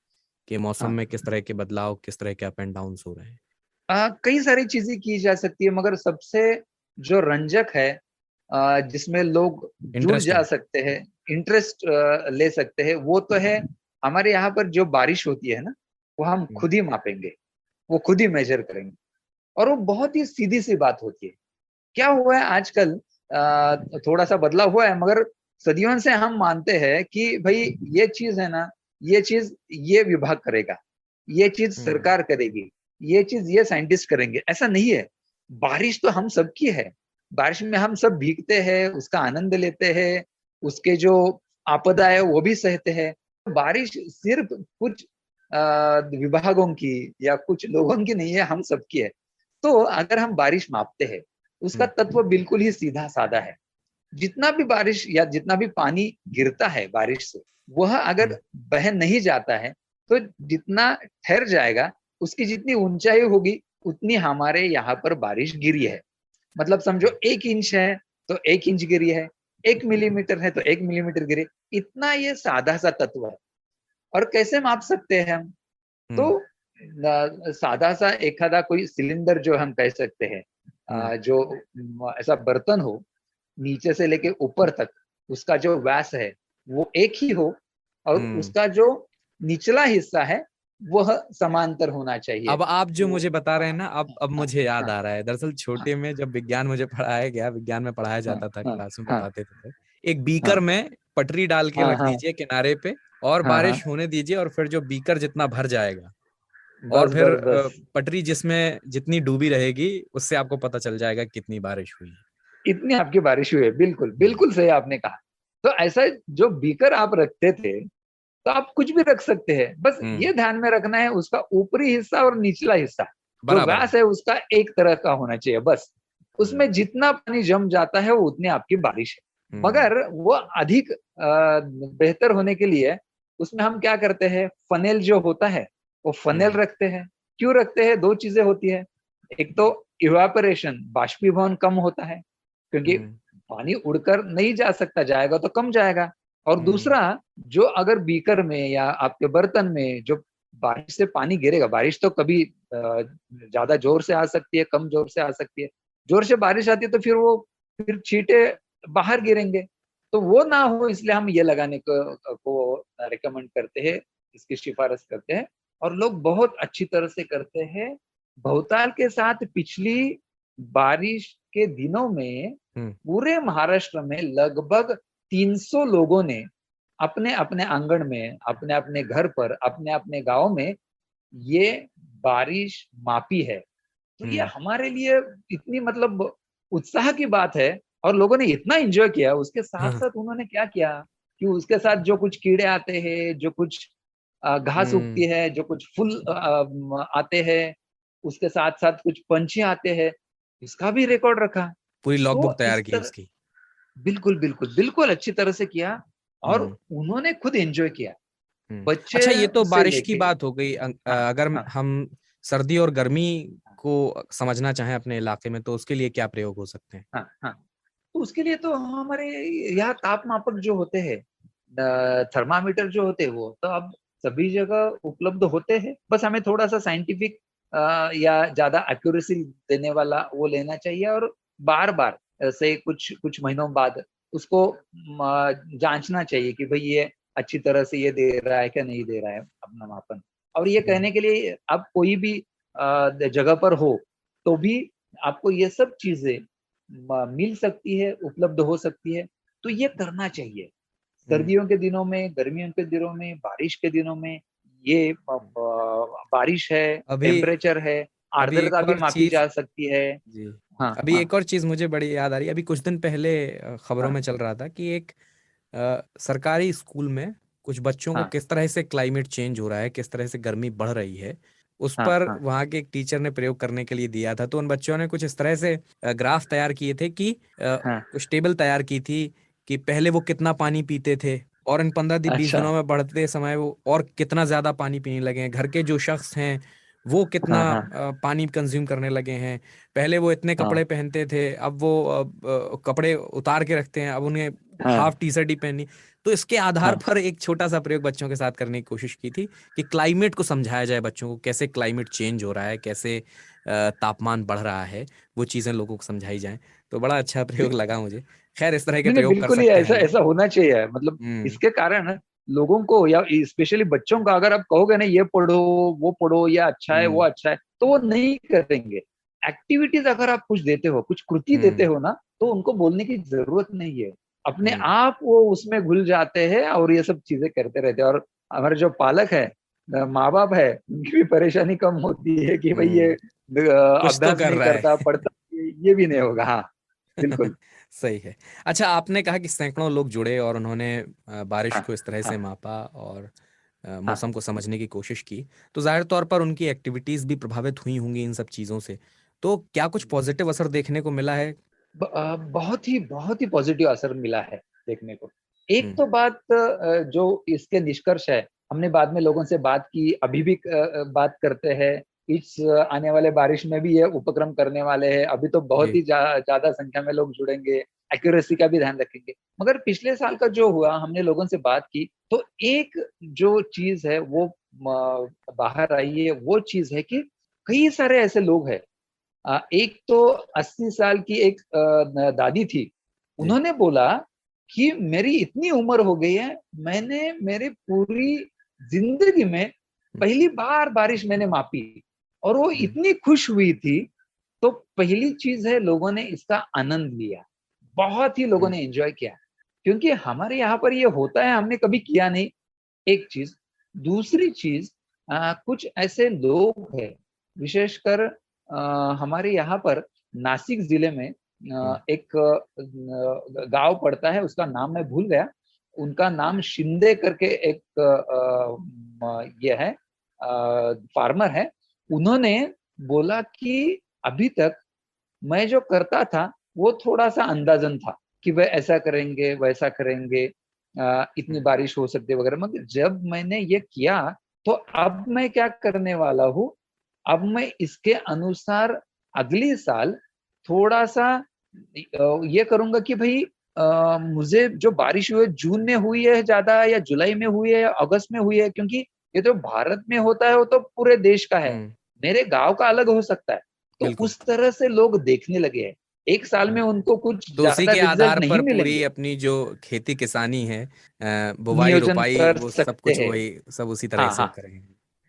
कि मौसम हाँ में किस तरह के बदलाव, किस तरह के अप एंड डाउन्स हो रहे हैं? कई सारी चीजें की जा सकती है, मगर सबसे जो रंजक है, जिसमें लोग जुड़ जा इंटरेस्टिंग। सकते हैं, इंटरेस्ट ले सकते हैं, वो तो है हमारे यहाँ पर जो बारिश होती है ना, वो हम खुद ही मापेंगे, वो खुद ही मेजर करेंगे, और वो बहुत ही सीधी सी बात होती है। क्या हुआ है आजकल, थोड़ा सा बदलाव हुआ है, मगर सदियों से हम मानते हैं कि भाई ये चीज है ना, ये चीज ये विभाग करेगा, ये चीज सरकार करेगी, ये चीज ये साइंटिस्ट करेंगे। ऐसा नहीं है। बारिश तो हम सबकी है, बारिश में हम सब भीगते हैं, उसका आनंद लेते हैं, उसके जो आपदा है वो भी सहते हैं। बारिश सिर्फ कुछ विभागों की या कुछ लोगों की नहीं है, हम सबकी है। तो अगर हम बारिश मापते हैं, उसका तत्व बिल्कुल ही सीधा साधा है। जितना भी बारिश या जितना भी पानी गिरता है बारिश से, वह अगर बह नहीं जाता है, तो जितना ठहर जाएगा, उसकी जितनी ऊंचाई होगी, उतनी हमारे यहाँ पर बारिश गिरी है। मतलब समझो 1 इंच है तो 1 इंच गिरी है, 1 मिलीमीटर है तो 1 मिलीमीटर गिरी। इतना ये सादा सा तत्व है। और कैसे माप सकते हैं हम? तो सादा सा एखादा कोई सिलेंडर जो हम कह सकते हैं, जो ऐसा बर्तन हो, नीचे से लेके ऊपर तक उसका जो व्यास है वो एक ही हो, और उसका जो निचला हिस्सा है वह समांतर होना चाहिए। अब आप जो तो मुझे बता रहे हैं ना, अब हाँ मुझे याद हाँ आ रहा है। दरअसल हाँ छोटे में जब विज्ञान मुझे पढ़ाया गया, विज्ञान में पढ़ाया हाँ जाता था, हाँ क्लास में हाँ बताते थे, एक बीकर हाँ में पटरी डाल के हाँ रख हाँ दीजिए किनारे पे, और हाँ हाँ, बारिश होने दीजिए, और फिर जो बीकर जितना भर जाएगा, और बस फिर बस बस, पटरी जिसमें जितनी डूबी रहेगी, उससे आपको पता चल जाएगा कितनी बारिश हुई है। इतनी आपकी बारिश हुई है। बिल्कुल बिल्कुल सही आपने कहा। तो ऐसा जो बीकर आप रखते थे, तो आप कुछ भी रख सकते हैं, बस ये ध्यान में रखना है उसका ऊपरी हिस्सा और निचला हिस्सा जो बराबर है। व्यास है उसका एक तरह का होना चाहिए। बस उसमें जितना पानी जम जाता है वो उतनी आपकी बारिश है। मगर वो अधिक बेहतर होने के लिए उसमें हम क्या करते हैं, फनेल जो होता है वो फनेल रखते हैं। क्यों रखते हैं? 2 चीजें होती है। एक तो इवापोरेशन, बाष्पीभवन कम होता है, क्योंकि पानी उड़कर नहीं जा सकता, जाएगा तो कम जाएगा। और दूसरा, जो अगर बीकर में या आपके बर्तन में जो बारिश से पानी गिरेगा, बारिश तो कभी ज्यादा जोर से आ सकती है, कम जोर से आ सकती है। जोर से बारिश आती है तो फिर छींटे बाहर गिरेंगे, तो वो ना हो इसलिए हम ये लगाने को रिकमेंड करते हैं, इसकी सिफारिश करते हैं। और लोग बहुत अच्छी तरह से करते हैं। बहुताल के साथ पिछली बारिश के दिनों में पूरे महाराष्ट्र में लगभग 300 लोगों ने अपने अपने आंगन में, अपने अपने घर पर, अपने अपने गांव में ये बारिश मापी है। तो ये हमारे लिए इतनी मतलब उत्साह की बात है, और लोगों ने इतना एंजॉय किया। उसके साथ साथ उन्होंने क्या किया कि उसके साथ जो कुछ कीड़े आते हैं, जो कुछ घास उगती है, जो कुछ फूल आते हैं, उसके साथ साथ कुछ पंछी आते हैं, इसका भी रिकॉर्ड रखा। पूरी लॉग बुक तो तैयार इस की तरह इसकी। बिल्कुल बिल्कुल बिल्कुल अच्छी तरह से किया, और उन्होंने खुद एंजॉय किया, बच्चे अच्छा, ये तो से बारिश की लेके। बात हो गई। हाँ अगर हाँ हम सर्दी और गर्मी को समझना चाहें अपने इलाके में, तो उसके लिए क्या प्रयोग हो सकते हैं? हाँ हाँ, तो उसके लिए तो हमारे यहाँ ताप मापक जो होते हैं, थर्मामीटर जो होते हैं, वो तो अब सभी जगह उपलब्ध होते हैं। बस हमें थोड़ा सा साइंटिफिक या ज्यादा एक्यूरेसी देने वाला वो लेना चाहिए, और बार बार से कुछ कुछ महीनों बाद उसको जांचना चाहिए कि भाई ये अच्छी तरह से ये दे रहा है क्या नहीं दे रहा है अपना मापन। और ये कहने के लिए आप कोई भी जगह पर हो तो भी आपको ये सब चीजें मिल सकती है, उपलब्ध हो सकती है, तो ये करना चाहिए। सर्दियों के दिनों में, गर्मियों के दिनों में, बारिश के दिनों में ये बारिश है, अभी टेम्परेचर है, अभी एक आर्द्रता भी और मापी चीज। जा सकती है। जी। हाँ अभी हाँ एक और चीज मुझे बड़ी याद आ रही है। अभी कुछ दिन पहले खबरों हाँ में चल रहा था कि एक सरकारी स्कूल में कुछ बच्चों को हाँ किस तरह से क्लाइमेट चेंज हो रहा है, किस तरह से गर्मी बढ़ रही है, उस हाँ पर हाँ वहां के एक टीचर ने प्रयोग करने के लिए दिया था। तो उन बच्चों ने कुछ इस तरह से ग्राफ तैयार किए थे कि हाँ कुछ टेबल तैयार की थी कि पहले वो कितना पानी पीते थे, और इन 15-20 अच्छा। दिनों में बढ़ते समय वो और कितना ज्यादा पानी पीने लगे हैं। घर के जो शख्स हैं वो कितना हाँ हाँ पानी कंज्यूम करने लगे हैं। पहले वो इतने हाँ कपड़े पहनते थे, अब वो कपड़े उतार के रखते हैं, अब उन्हें हाँ हाफ टी शर्ट ही पहननी। तो इसके आधार हाँ। पर एक छोटा सा प्रयोग बच्चों के साथ करने की कोशिश की थी कि क्लाइमेट को समझाया जाए बच्चों को, कैसे क्लाइमेट चेंज हो रहा है, कैसे तापमान बढ़ रहा है, वो चीजें लोगों को समझाई जाएं। तो बड़ा अच्छा प्रयोग लगा मुझे। खैर, इस तरह के नहीं नहीं, प्रयोग कर बिल्कुल ही सकते हैं ऐसा हम लोग। ऐसा होना चाहिए। मतलब हम्म। इसके कारण लोगों को या स्पेशली बच्चों का अगर आप कहोगे ना ये पढ़ो वो पढ़ो, ये अच्छा है वो हम्म। अच्छा है, तो वो नहीं करेंगे। एक्टिविटीज अगर आप कुछ देते हो, कुछ कृति देते हम्म। हो ना, तो उनको बोलने की जरूरत नहीं है। अपने हम्म। आप वो उसमें घुल जाते हैं और ये सब चीजें करते रहते हैं। और हमारे जो पालक है, माँ बाप है, उनकी भी परेशानी कम होती है कि भाई ये हम्म। कुछ तो अभ्यास कर नहीं रहा करता, है। पढ़ता, ये भी नहीं होगा। हाँ बिल्कुल। सही है। अच्छा, आपने कहा कि सैकड़ों लोग जुड़े और उन्होंने बारिश हाँ को इस तरह से हाँ मापा और हाँ। मौसम को समझने की कोशिश की। तो जाहिर तौर पर उनकी एक्टिविटीज भी प्रभावित हुई होंगी इन सब चीजों से। तो क्या कुछ पॉजिटिव असर देखने को मिला है? बहुत ही पॉजिटिव असर मिला है देखने को। एक हम्म। तो बात जो इसके निष्कर्ष है, हमने बाद में लोगों से बात की, अभी भी बात करते हैं। इस आने वाले बारिश में भी ये उपक्रम करने वाले हैं। अभी तो बहुत जी। ही ज्यादा संख्या में लोग जुड़ेंगे, एक्यूरेसी का भी ध्यान रखेंगे। मगर पिछले साल का जो हुआ, हमने लोगों से बात की, तो एक जो चीज है वो बाहर आई है। वो चीज है कि कई सारे ऐसे लोग हैं। एक तो 80 साल की एक दादी थी। जी। उन्होंने बोला कि मेरी इतनी उम्र हो गई है, मैंने मेरी पूरी जिंदगी में हम्म। पहली बार बारिश मैंने मापी, और वो हम्म। इतनी खुश हुई थी। तो पहली चीज है, लोगों ने इसका आनंद लिया, बहुत ही लोगों हम्म। ने एंजॉय किया, क्योंकि हमारे यहाँ पर ये होता है, हमने कभी किया नहीं। एक चीज। दूसरी चीज, कुछ ऐसे लोग हैं, विशेषकर हमारे यहाँ पर नासिक जिले में हम्म। एक गांव पड़ता है, उसका नाम मैं भूल गया। उनका नाम शिंदे करके एक ये है, फार्मर है। उन्होंने बोला कि अभी तक मैं जो करता था वो थोड़ा सा अंदाजन था कि वह ऐसा करेंगे वैसा करेंगे, इतनी हम्म। बारिश हो सकती है वगैरह। मगर जब मैंने ये किया, तो अब मैं क्या करने वाला हूँ, अब मैं इसके अनुसार अगली साल थोड़ा सा ये करूंगा कि भाई मुझे जो बारिश हुई है, जून में हुई है ज्यादा या जुलाई में हुई है या अगस्त में हुई है, क्योंकि ये जो भारत में होता है वो तो पूरे देश का है, हम्म। मेरे गांव का अलग हो सकता है। तो बिल्कुल। उस तरह से लोग देखने लगे हैं। एक साल में हम्म। उनको कुछ तो उसी ज्यादा के रिजल्ट आधार नहीं पर पूरी मिलेंगे, अपनी जो खेती किसानी है, बुवाई नियोजन रोपाई, कर वो सब सकते कुछ हैं। वही सब उसी तरह हाँ से हाँ। करेंगे।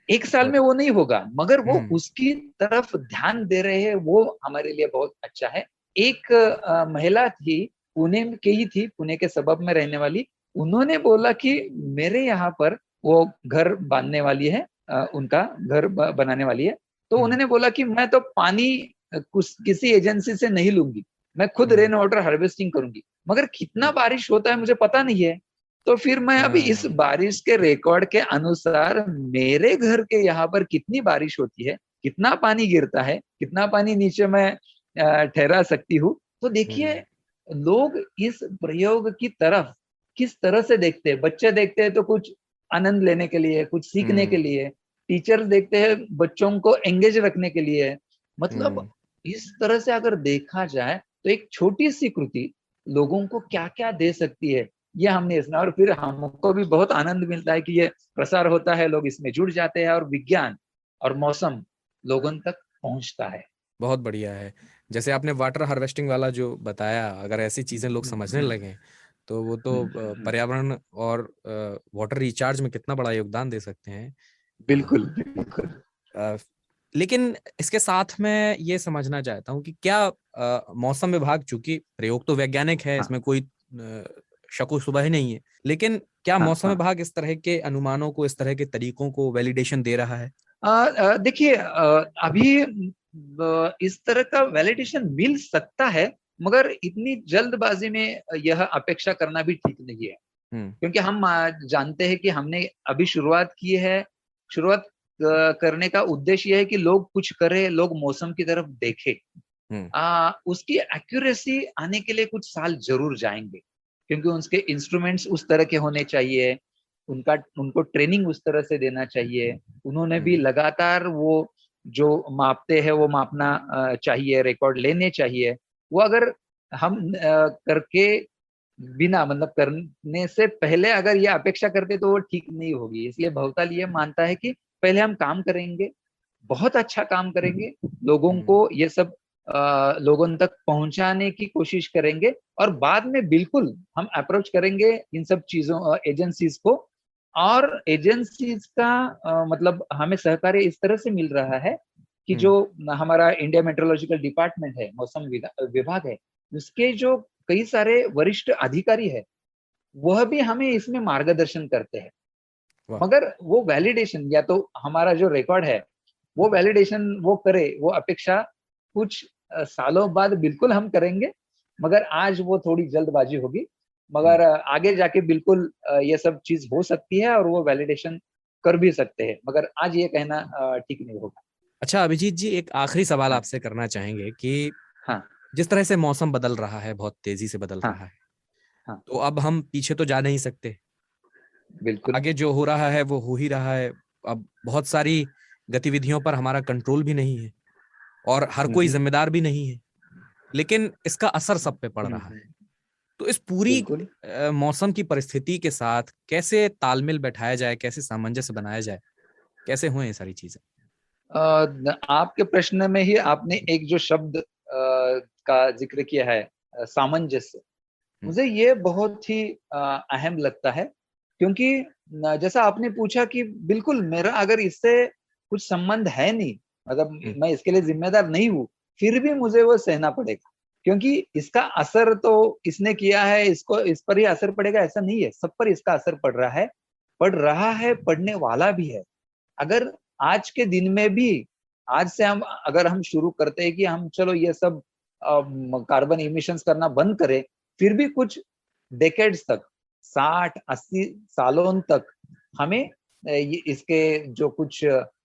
एक साल बहुत। में वो नहीं होगा, मगर वो हम्म। उसकी तरफ ध्यान दे रहे हैं, वो हमारे लिए बहुत अच्छा है। एक महिला थी, पुणे की ही थी, पुणे के सबब में रहने वाली। उन्होंने बोला कि मेरे यहाँ पर वो घर बांधने वाली है, उनका घर बनाने वाली है। तो हम्म। उन्होंने बोला कि मैं तो पानी किसी एजेंसी से नहीं लूंगी, मैं खुद हम्म। रेन वाटर हार्वेस्टिंग करूंगी। मगर कितना बारिश होता है मुझे पता नहीं है। तो फिर मैं अभी इस हाँ। बारिश के रिकॉर्ड के अनुसार मेरे घर के यहाँ पर कितनी बारिश होती है, कितना पानी गिरता है, कितना पानी नीचे मैं ठहरा सकती हूँ। तो देखिए, हम्म। लोग इस प्रयोग की तरफ किस तरह से देखते हैं। बच्चे देखते हैं तो कुछ आनंद लेने के लिए, कुछ सीखने के हम्म। लिए। टीचर्स देखते हैं बच्चों को एंगेज रखने के लिए। मतलब हम्म। इस तरह से अगर देखा जाए, तो एक छोटी सी कृति लोगों को क्या क्या दे सकती है, ये हमने सुना। और फिर हमको भी बहुत आनंद मिलता है कि ये प्रसार होता है, लोग इसमें जुड़ जाते हैं, और विज्ञान और मौसम लोगों तक पहुंचता है। बहुत बढ़िया है। जैसे आपने वाटर हार्वेस्टिंग वाला जो बताया, अगर ऐसी चीजें लोग हम्म, समझने लगे तो वो तो हम्म। पर्यावरण और वाटर रिचार्ज में कितना बड़ा योगदान दे सकते हैं। अ, बिल्कुल बिल्कुल। अ, लेकिन इसके साथ मैं ये समझना चाहता हूँ कि क्या मौसम विभाग, चूंकि प्रयोग तो वैज्ञानिक है, हाँ इसमें कोई शक शुबा ही नहीं है, लेकिन क्या हाँ मौसम हाँ। विभाग इस तरह के अनुमानों को, इस तरह के तरीकों को वैलिडेशन दे रहा है? देखिए, अभी इस तरह का वैलिडेशन मिल सकता है, मगर इतनी जल्दबाजी में यह अपेक्षा करना भी ठीक नहीं है। हम्म। क्योंकि हम जानते हैं कि हमने अभी शुरुआत की है। शुरुआत करने का उद्देश्य यह है कि लोग कुछ करें, लोग मौसम की तरफ देखें। हम्म। उसकी एक्यूरेसी आने के लिए कुछ साल जरूर जाएंगे, क्योंकि उसके इंस्ट्रूमेंट्स उस तरह के होने चाहिए, उनको ट्रेनिंग उस तरह से देना चाहिए। उन्होंने भी लगातार वो जो मापते हैं वो मापना चाहिए, रिकॉर्ड लेने चाहिए। वो अगर हम करके बिना मतलब करने से पहले अगर ये अपेक्षा करते तो वो ठीक नहीं होगी। इसलिए भवताल ये मानता है कि पहले हम काम करेंगे, बहुत अच्छा काम करेंगे, लोगों को ये सब लोगों तक पहुंचाने की कोशिश करेंगे, और बाद में बिल्कुल हम अप्रोच करेंगे इन सब चीजों एजेंसीज को। और एजेंसीज का मतलब हमें सहकार्य इस तरह से मिल रहा है कि जो हमारा इंडिया मेट्रोलॉजिकल डिपार्टमेंट है, मौसम विभाग है, उसके जो कई सारे वरिष्ठ अधिकारी है, वह भी हमें इसमें मार्गदर्शन करते हैं। मगर वो वैलिडेशन या तो हमारा जो रिकॉर्ड है वो वैलिडेशन वो करे, वो अपेक्षा कुछ सालों बाद बिल्कुल हम करेंगे, मगर आज वो थोड़ी जल्दबाजी होगी। मगर आगे जाके बिल्कुल ये सब चीज हो सकती है और वो वैलिडेशन कर भी सकते हैं, मगर आज ये कहना ठीक नहीं होगा। अच्छा अभिजीत जी, एक आखिरी सवाल हाँ। आपसे करना चाहेंगे कि हाँ जिस तरह से मौसम बदल रहा है, बहुत तेजी से बदल हाँ रहा है, हाँ तो अब हम पीछे तो जा नहीं सकते। बिल्कुल। आगे जो हो रहा है वो हो ही रहा है। अब बहुत सारी गतिविधियों पर हमारा कंट्रोल भी नहीं है और हर कोई जिम्मेदार भी नहीं है, लेकिन इसका असर सब पे पड़ रहा है। तो इस पूरी बिल्कुल। मौसम की परिस्थिति के साथ कैसे तालमेल बैठाया जाए, कैसे सामंजस्य बनाया जाए, कैसे हों ये सारी चीजें? आपके प्रश्न में ही आपने एक जो शब्द का जिक्र किया है, सामंजस्य, मुझे ये बहुत ही अहम लगता है। क्योंकि जैसा आपने पूछा कि बिल्कुल मेरा अगर इससे कुछ संबंध है नहीं, मतलब मैं इसके लिए जिम्मेदार नहीं हूँ, फिर भी मुझे वो सहना पड़ेगा, क्योंकि इसका असर तो इसने किया है, इसको इस पर ही असर पड़ेगा ऐसा नहीं है, सब पर इसका असर पड़ रहा है, पढ़ने वाला भी है। अगर आज के दिन में भी आज से अगर हम शुरू करते हैं कि हम चलो ये सब कार्बन इमिशंस करना बंद करें, फिर भी कुछ डेकेड्स तक, 60-80 सालों तक हमें इसके जो कुछ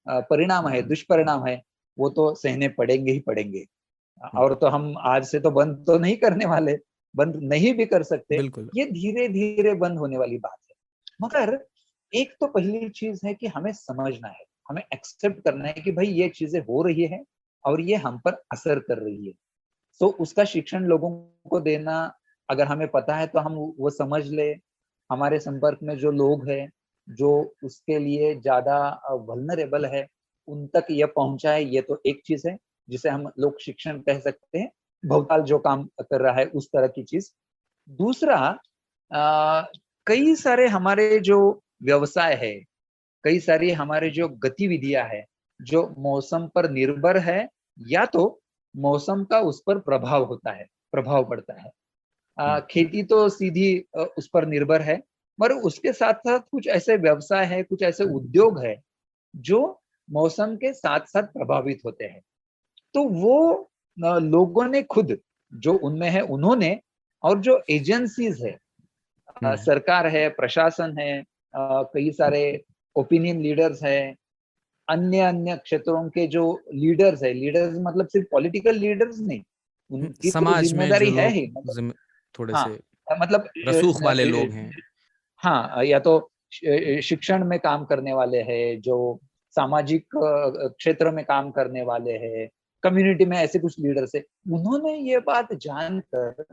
परिणाम है, दुष्परिणाम है, वो तो सहने पड़ेंगे ही पड़ेंगे। और तो हम आज से तो बंद तो नहीं करने वाले, बंद नहीं भी कर सकते, बिल्कुल। ये धीरे धीरे बंद होने वाली बात है। मगर एक तो पहली चीज है कि हमें समझना है, हमें एक्सेप्ट करना है कि भाई ये चीजें हो रही है और ये हम पर असर कर रही है। तो उसका शिक्षण लोगों को देना, अगर हमें पता है तो हम वो समझ ले। हमारे संपर्क में जो लोग हैं जो उसके लिए ज्यादा वल्नरेबल है, उन तक ये पहुंचाए, ये तो एक चीज है जिसे हम लोग शिक्षण कह सकते हैं। भवताल जो काम कर रहा है उस तरह की चीज। दूसरा, कई सारे हमारे जो व्यवसाय है, कई सारी हमारे जो गतिविधियां है जो मौसम पर निर्भर है, या तो मौसम का उस पर प्रभाव पड़ता है। खेती तो सीधी उस पर निर्भर है, मगर उसके साथ साथ कुछ ऐसे व्यवसाय है, कुछ ऐसे उद्योग है जो मौसम के साथ साथ प्रभावित होते हैं। तो वो लोगों ने खुद, जो उनमें है उन्होंने, और जो एजेंसीज है, सरकार है, प्रशासन है, कई सारे ओपिनियन लीडर्स है, अन्य अन्य क्षेत्रों के जो लीडर्स मतलब सिर्फ पॉलिटिकल लीडर्स नहीं, उनकी तो समाज में जिम्मेदारी जो है लोग ही, मतलब थोड़े हाँ, से मतलब रसूख वाले लोग हैं। हाँ, या तो शिक्षण में काम करने वाले हैं, जो सामाजिक क्षेत्र में काम करने वाले हैं, कम्युनिटी में ऐसे कुछ लीडर्स है, उन्होंने ये बात जानकर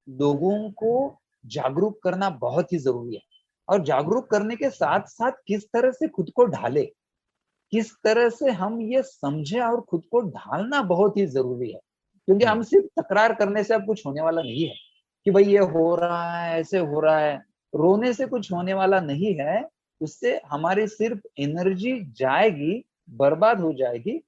लोगों को जागरूक करना बहुत ही जरूरी है। और जागरूक करने के साथ साथ किस तरह से खुद को ढाले, किस तरह से हम ये समझे और खुद को ढालना बहुत ही जरूरी है। क्योंकि हम सिर्फ तकरार करने से अब कुछ होने वाला नहीं है कि भाई ये हो रहा है, ऐसे हो रहा है, रोने से कुछ होने वाला नहीं है। उससे हमारी सिर्फ एनर्जी जाएगी, बर्बाद हो जाएगी।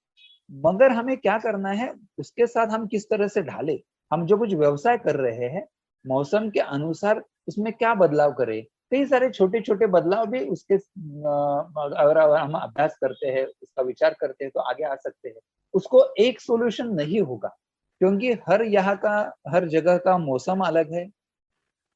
मगर हमें क्या करना है, उसके साथ हम किस तरह से ढाले। हम जो कुछ व्यवसाय कर रहे हैं, मौसम के अनुसार उसमें क्या बदलाव करें। कई सारे छोटे छोटे बदलाव भी उसके अगर हम अभ्यास करते हैं, उसका विचार करते हैं, तो आगे आ सकते हैं। उसको एक सोल्यूशन नहीं होगा, क्योंकि हर जगह का मौसम अलग है,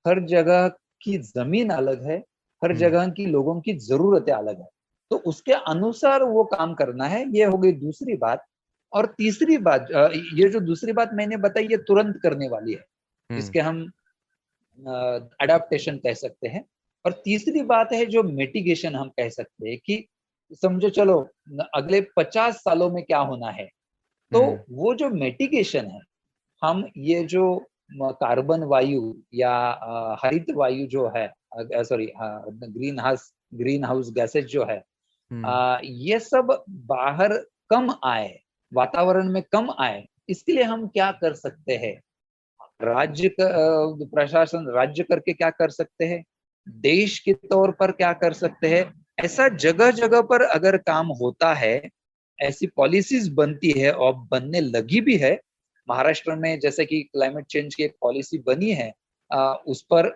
हर जगह की जमीन अलग है, हर जगह की लोगों की जरूरतें अलग है। तो उसके अनुसार वो काम करना है। ये हो गई दूसरी बात। और तीसरी बात, ये जो दूसरी बात मैंने बताई, ये तुरंत करने वाली है, इसके हम अडेप्टेशन कह सकते हैं, और तीसरी बात है जो मिटिगेशन हम कह सकते हैं कि समझो चलो अगले 50 सालों में क्या होना है, तो वो जो मिटिगेशन है, हम ये जो कार्बन वायु या हरित वायु जो है, सॉरी ग्रीन हाउस गैसेज जो है, ये सब बाहर कम आए, वातावरण में कम आए, इसके लिए हम क्या कर सकते हैं? राज्य प्रशासन राज्य करके क्या कर सकते हैं, देश के तौर पर क्या कर सकते हैं? ऐसा जगह जगह पर अगर काम होता है, ऐसी पॉलिसीज बनती है और बनने लगी भी है। महाराष्ट्र में जैसे कि क्लाइमेट चेंज की एक पॉलिसी बनी है, उस पर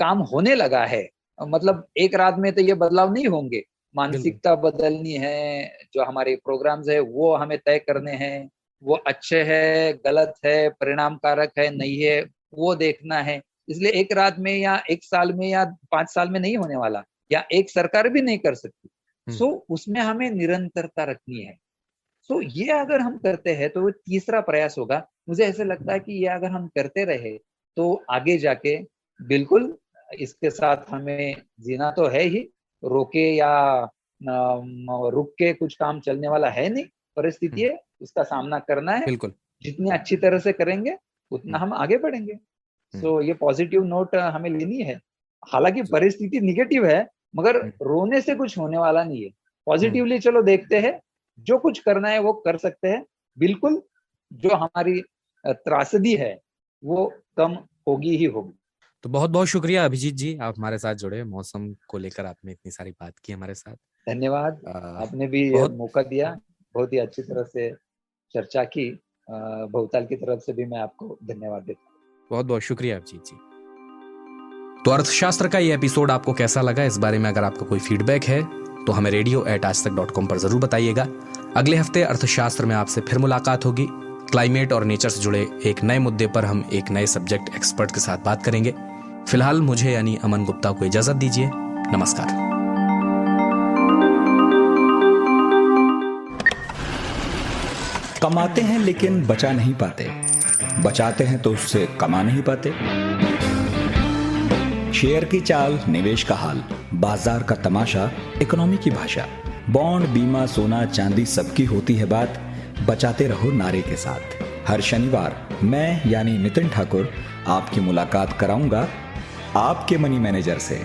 काम होने लगा है। मतलब एक रात में तो ये बदलाव नहीं होंगे, मानसिकता बदलनी है, जो हमारे प्रोग्राम्स है वो हमें तय करने हैं, वो अच्छे है, गलत है, परिणामकारक है, नहीं है, वो देखना है। इसलिए एक रात में या एक साल में या 5 साल में नहीं होने वाला, या एक सरकार भी नहीं कर सकती। सो उसमें हमें निरंतरता रखनी है। सो ये अगर हम करते हैं तो वो तीसरा प्रयास होगा। मुझे ऐसे लगता है कि ये अगर हम करते रहे तो आगे जाके बिल्कुल इसके साथ हमें जीना तो है ही, रोके या रुक के कुछ काम चलने वाला है नहीं, परिस्थिति है, उसका सामना करना है। बिल्कुल, जितनी अच्छी तरह से करेंगे उतना हम आगे बढ़ेंगे। सो ये पॉजिटिव नोट हमें लेनी है। हालांकि परिस्थिति निगेटिव है, मगर रोने से कुछ होने वाला नहीं है। पॉजिटिवली चलो देखते हैं, जो कुछ करना है वो कर सकते हैं। बिल्कुल जो हमारी त्रासदी है वो कम होगी ही होगी। तो बहुत बहुत शुक्रिया अभिजीत जी, आप हमारे साथ जुड़े, मौसम को लेकर आपने इतनी सारी बात की हमारे साथ। धन्यवाद, आपने भी मौका दिया, बहुत ही अच्छी तरह से चर्चा की। भवताल की तरफ से भी मैं आपको धन्यवाद देता हूँ। बहुत बहुत शुक्रिया अभिजीत जी। तो अर्थशास्त्र का ये एपिसोड आपको कैसा लगा, इस बारे में अगर आपका कोई फीडबैक है तो हमें radio@aajtak.com पर जरूर बताइएगा। अगले हफ्ते अर्थशास्त्र में आपसे फिर मुलाकात होगी। क्लाइमेट और नेचर से जुड़े एक नए मुद्दे पर हम एक नए सब्जेक्ट एक्सपर्ट के साथ बात करेंगे। फिलहाल मुझे यानी अमन गुप्ता को इजाजत दीजिए। नमस्कार। कमाते हैं लेकिन बचा नहीं पाते, बचाते हैं तो उससे कमा नहीं पाते। शेयर की चाल, निवेश का हाल, बाजार का तमाशा, इकोनॉमी की भाषा, बॉन्ड, बीमा, सोना, चांदी सबकी होती है बात। बचाते रहो नारे के साथ। हर शनिवार मैं यानी नितिन ठाकुर आपकी मुलाकात कराऊंगा आपके मनी मैनेजर से।